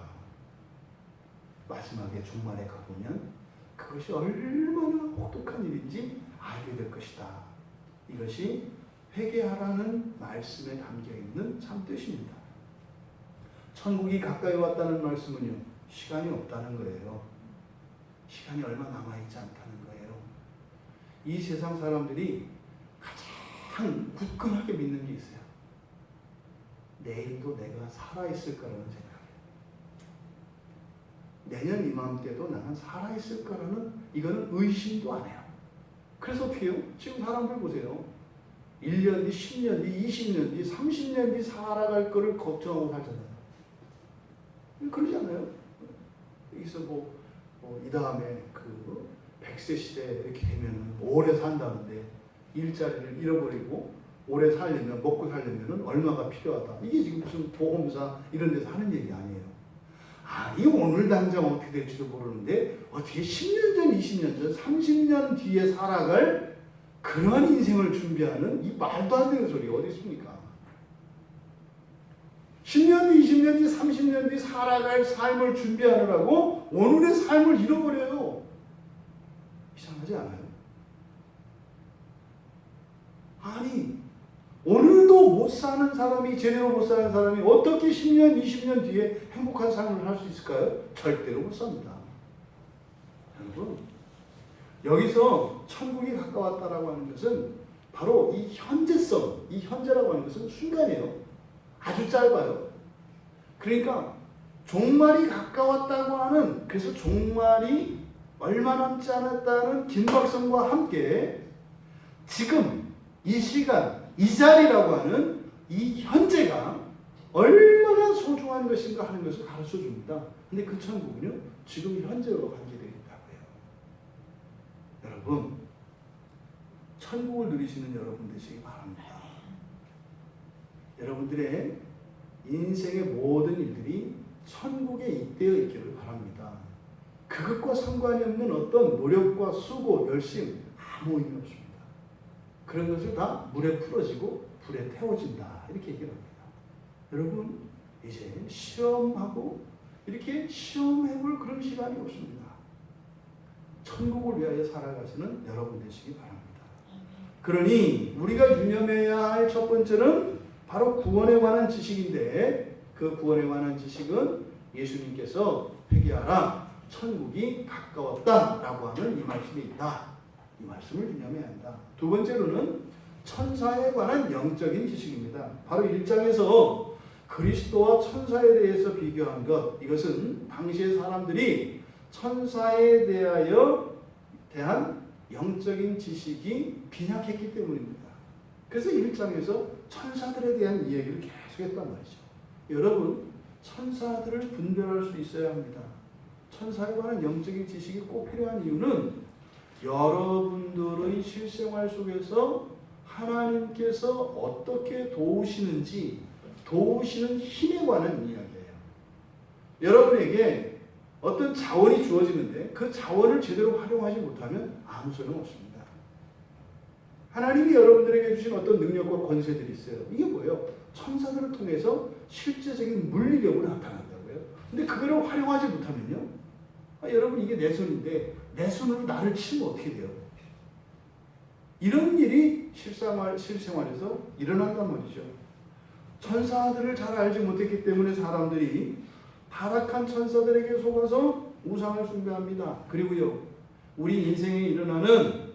S1: 마지막에 종말에 가보면 그것이 얼마나 혹독한 일인지 알게 될 것이다. 이것이 회개하라는 말씀에 담겨있는 참뜻입니다. 천국이 가까이 왔다는 말씀은요, 시간이 없다는 거예요. 시간이 얼마 남아있지 않다는 거예요. 이 세상 사람들이 가장 굳건하게 믿는 게 있어요. 내일도 내가 살아있을 거라는 생각이에요. 내년 이맘때도 나는 살아있을 거라는, 이거는 의심도 안 해요. 그래서 어떻게 해요? 지금 사람들 보세요. 1년 뒤, 10년 뒤, 20년 뒤, 30년 뒤 살아갈 거를 걱정하고 살잖아요. 그러지 않아요? 여기서 이 다음에 그 100세 시대 이렇게 되면 오래 산다는데 일자리를 잃어버리고 오래 살려면, 먹고 살려면 얼마가 필요하다. 이게 지금 무슨 보험사 이런 데서 하는 얘기 아니에요. 아니, 오늘 당장 어떻게 될지도 모르는데 어떻게 10년 전, 20년 전, 30년 뒤에 살아갈 그런 인생을 준비하는 이 말도 안 되는 소리가 어디 있습니까? 10년 뒤, 20년 뒤, 30년 뒤 살아갈 삶을 준비하느라고 오늘의 삶을 잃어버려요. 이상하지 않아요? 아니, 오늘도 못 사는 사람이, 제대로 못 사는 사람이 어떻게 10년, 20년 뒤에 행복한 삶을 할 수 있을까요? 절대로 못 삽니다. 여러분, 여기서 천국이 가까웠다라고 하는 것은 바로 이 현재성, 이 현재라고 하는 것은 순간이에요. 아주 짧아요. 그러니까 종말이 가까웠다고 하는, 그래서 종말이 얼마 남지 않았다는 긴박성과 함께 지금 이 시간, 이 자리라고 하는 이 현재가 얼마나 소중한 것인가 하는 것을 가르쳐 줍니다. 근데 그 천국은요, 지금 현재와 관계되어 있다고 해요. 여러분, 천국을 누리시는 여러분 되시기 바랍니다. 여러분들의 인생의 모든 일들이 천국에 잇대어 있기를 바랍니다. 그것과 상관이 없는 어떤 노력과 수고, 열심 아무 의미 없습니다. 그런 것을 다 물에 풀어지고 불에 태워진다 이렇게 얘기를 합니다. 여러분 이제 실험하고 이렇게 시험해볼 그런 시간이 없습니다. 천국을 위하여 살아가시는 여러분 되시기 바랍니다. 그러니 우리가 유념해야 할 첫 번째는 바로 구원에 관한 지식인데, 그 구원에 관한 지식은 예수님께서 회개하라 천국이 가까웠다라고 하는 이 말씀이 있다. 이 말씀을 유념해야 한다. 두 번째로는 천사에 관한 영적인 지식입니다. 바로 1장에서 그리스도와 천사에 대해서 비교한 것, 이것은 당시의 사람들이 천사에 대한 영적인 지식이 빈약했기 때문입니다. 그래서 1장에서 천사들에 대한 이야기를 계속했단 말이죠. 여러분, 천사들을 분별할 수 있어야 합니다. 천사에 관한 영적인 지식이 꼭 필요한 이유는 여러분들의 실생활 속에서 하나님께서 어떻게 도우시는지, 도우시는 힘에 관한 이야기예요. 여러분에게 어떤 자원이 주어지는데 그 자원을 제대로 활용하지 못하면 아무 소용 없습니다. 하나님이 여러분들에게 주신 어떤 능력과 권세들이 있어요. 이게 뭐예요? 천사들을 통해서 실제적인 물리력으로 나타난다고요. 근데 그거를 활용하지 못하면요, 여러분 이게 내 손인데 내 손으로 나를 치면 어떻게 돼요? 이런 일이 실생활에서 일어난단 말이죠. 천사들을 잘 알지 못했기 때문에 사람들이 타락한 천사들에게 속아서 우상을 숭배합니다. 그리고요, 우리 인생에 일어나는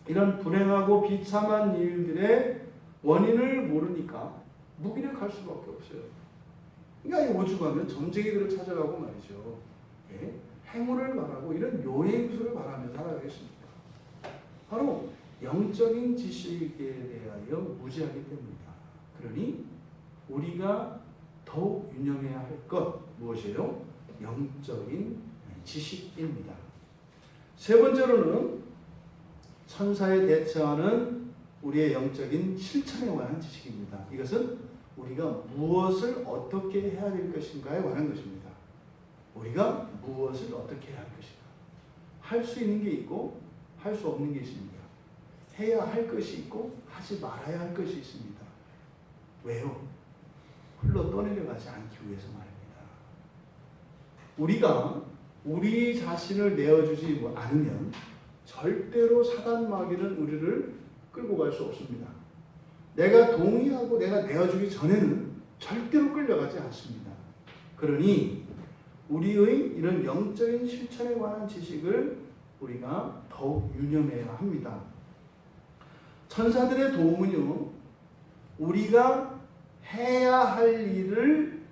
S1: 이런 불행하고 비참한 일들의 원인을 모르니까 무기력할 수밖에 없어요. 그러니까 오죽하면 점쟁이들을 찾아가고 말이죠. 예? 행운을 바라고 이런 요행수를 바라며 살아가겠습니까? 바로 영적인 지식에 대하여 무지하기 때문이다. 그러니 우리가 더욱 유념해야 할 것 무엇이에요? 영적인 지식입니다. 세 번째로는 천사에 대처하는 우리의 영적인 실천에 관한 지식입니다. 이것은 우리가 무엇을 어떻게 해야 될 것인가에 관한 것입니다. 우리가 무엇을 어떻게 해야 할 것인가. 할 수 있는 게 있고 할 수 없는 게 있습니다. 해야 할 것이 있고 하지 말아야 할 것이 있습니다. 왜요? 흘러 떠내려가지 않기 위해서 말입니다. 우리가 우리 자신을 내어주지 않으면 절대로 사단 마귀는 우리를 끌고 갈 수 없습니다. 내가 동의하고 내가 내어주기 전에는 절대로 끌려가지 않습니다. 그러니 우리의 이런 영적인 실천에 관한 지식을 우리가 더욱 유념해야 합니다. 천사들의 도움은요, 우리가 해야 할 일을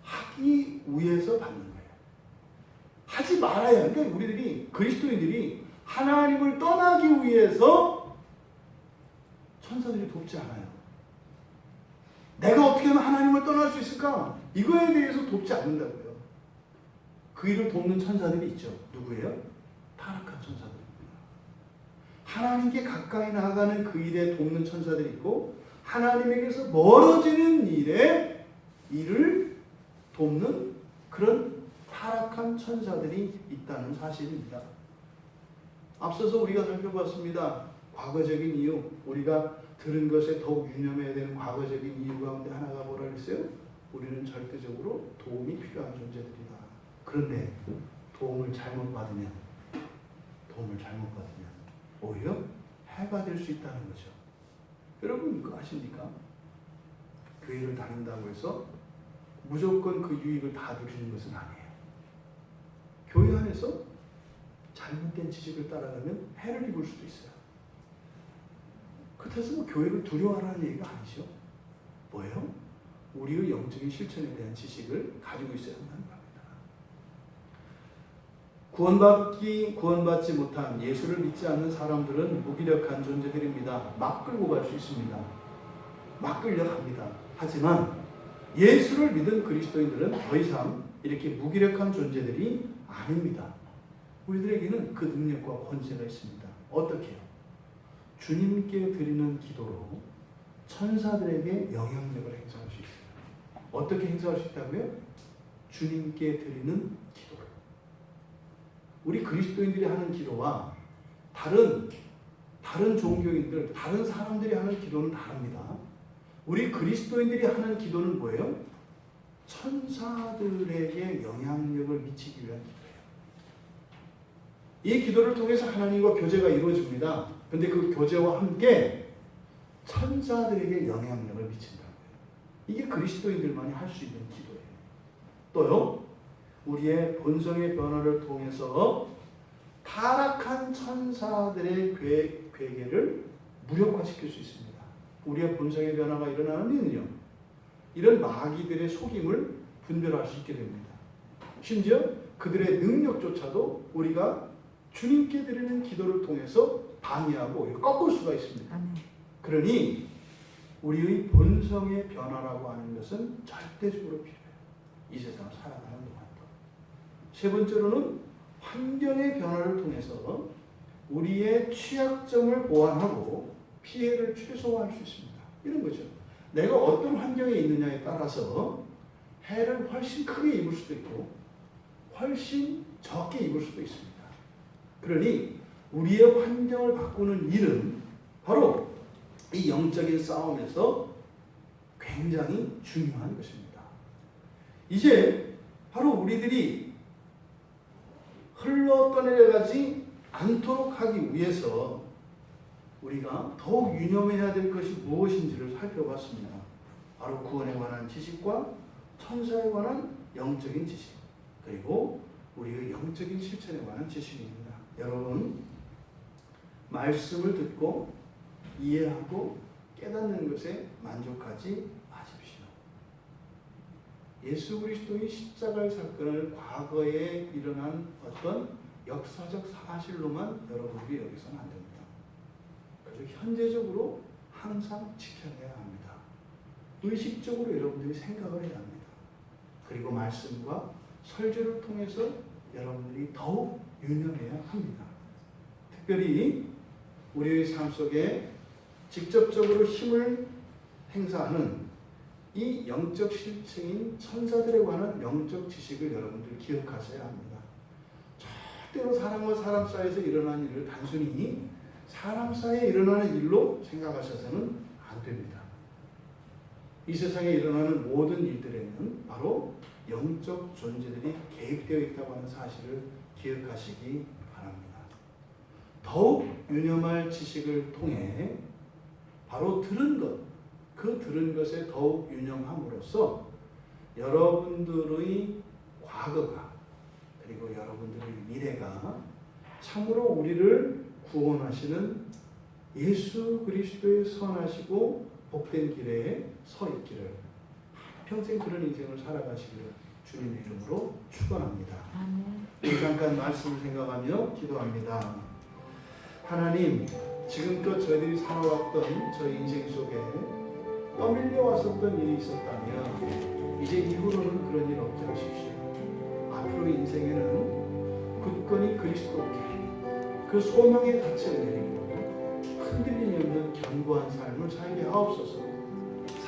S1: 하기 위해서 받는 거예요. 하지 말아야. 그러니까 우리들이, 그리스도인들이 하나님을 떠나기 위해서 천사들이 돕지 않아요. 내가 어떻게 하면 하나님을 떠날 수 있을까? 이거에 대해서 돕지 않는다고요. 그 일을 돕는 천사들이 있죠. 누구예요? 타락한 천사들입니다. 하나님께 가까이 나아가는 그 일에 돕는 천사들이 있고, 하나님에게서 멀어지는 일을 돕는 그런 타락한 천사들이 있다는 사실입니다. 앞서서 우리가 살펴봤습니다. 과거적인 이유, 우리가 들은 것에 더욱 유념해야 되는 과거적인 이유 가운데 하나가 뭐라 그랬어요? 우리는 절대적으로 도움이 필요한 존재들이다. 그런데 도움을 잘못 받으면 오히려 해가 될 수 있다는 거죠. 여러분 그거 아십니까? 교회를 다닌다고 해서 무조건 그 유익을 다 누리는 것은 아니에요. 교회 안에서 잘못된 지식을 따라가면 해를 입을 수도 있어요. 그렇다고 뭐 교회를 두려워하라는 얘기가 아니죠. 뭐예요? 우리의 영적인 실천에 대한 지식을 가지고 있어야 한다는 겁니다. 구원받지 못한 예수를 믿지 않는 사람들은 무기력한 존재들입니다. 막 끌고 갈 수 있습니다. 막 끌려갑니다. 하지만 예수를 믿은 그리스도인들은 더 이상 이렇게 무기력한 존재들이 아닙니다. 우리들에게는 그 능력과 권세가 있습니다. 어떻게 해요? 주님께 드리는 기도로 천사들에게 영향력을 행사할 수 있어요. 어떻게 행사할 수 있다고요? 주님께 드리는 기도로. 우리 그리스도인들이 하는 기도와 다른 다른 종교인들, 다른 사람들이 하는 기도는 다릅니다. 우리 그리스도인들이 하는 기도는 뭐예요? 천사들에게 영향력을 미치기 위한 기도예요. 이 기도를 통해서 하나님과 교제가 이루어집니다. 근데 그 교제와 함께 천사들에게 영향력을 미친다는 거예요. 이게 그리스도인들만이 할 수 있는 기도예요. 또요, 우리의 본성의 변화를 통해서 타락한 천사들의 괴계를 무력화시킬 수 있습니다. 우리의 본성의 변화가 일어나는 데는요, 이런 마귀들의 속임을 분별할 수 있게 됩니다. 심지어 그들의 능력조차도 우리가 주님께 드리는 기도를 통해서 방해하고 꺾을 수가 있습니다. 그러니 우리의 본성의 변화라고 하는 것은 절대적으로 필요해요. 이 세상을 살아가는 동안도. 세 번째로는 환경의 변화를 통해서 우리의 취약점을 보완하고 피해를 최소화할 수 있습니다. 이런 거죠. 내가 어떤 환경에 있느냐에 따라서 해를 훨씬 크게 입을 수도 있고 훨씬 적게 입을 수도 있습니다. 그러니 우리의 환경을 바꾸는 일은 바로 이 영적인 싸움에서 굉장히 중요한 것입니다. 이제 바로 우리들이 흘러떠내려가지 않도록 하기 위해서 우리가 더욱 유념해야 될 것이 무엇인지를 살펴봤습니다. 바로 구원에 관한 지식과 천사에 관한 영적인 지식, 그리고 우리의 영적인 실천에 관한 지식입니다. 여러분, 말씀을 듣고 이해하고 깨닫는 것에 만족하지 마십시오. 예수 그리스도의 십자가의 사건을 과거에 일어난 어떤 역사적 사실로만 여러분들이 여기서는 안 됩니다. 그래서 현재적으로 항상 지켜내야 합니다. 의식적으로 여러분들이 생각을 해야 합니다. 그리고 말씀과 설교를 통해서 여러분들이 더욱 유념해야 합니다. 특별히 우리의 삶 속에 직접적으로 힘을 행사하는 이 영적 실체인 천사들에 관한 영적 지식을 여러분들 기억하셔야 합니다. 절대로 사람과 사람 사이에서 일어난 일을 단순히 사람 사이에 일어나는 일로 생각하셔서는 안 됩니다. 이 세상에 일어나는 모든 일들에는 바로 영적 존재들이 개입되어 있다고 하는 사실을 기억하시기 바랍니다. 더욱 유념할 지식을 통해 바로 들은 것, 그 들은 것에 더욱 유념함으로써 여러분들의 과거가 그리고 여러분들의 미래가 참으로 우리를 구원하시는 예수 그리스도의 선하시고 복된 길에 서 있기를, 평생 그런 인생을 살아가시기를 주님의 이름으로 축원합니다. 우리 잠깐 말씀을 생각하며 기도합니다. 하나님, 지금껏 저희들이 살아왔던 저희 인생 속에 떠밀려 왔었던 일이 있었다면 이제 이후로는 그런 일 없게 하십시오. 앞으로 인생에는 굳건히 그리스도께 그 소망의 닻을 내리고 흔들림이 없는 견고한 삶을 살게 하옵소서.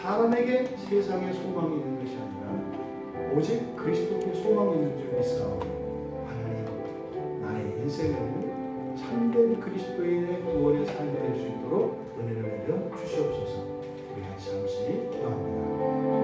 S1: 사람에게 세상에 소망이 있는 것이 아니라 오직 그리스도께 소망이 있는 줄 믿사오. 하나님, 나의 인생을 참된 그리스도인의 구원의 삶이 될 수 있도록 은혜를 내려 주시옵소서. 우리 같이 잠시 기도합니다.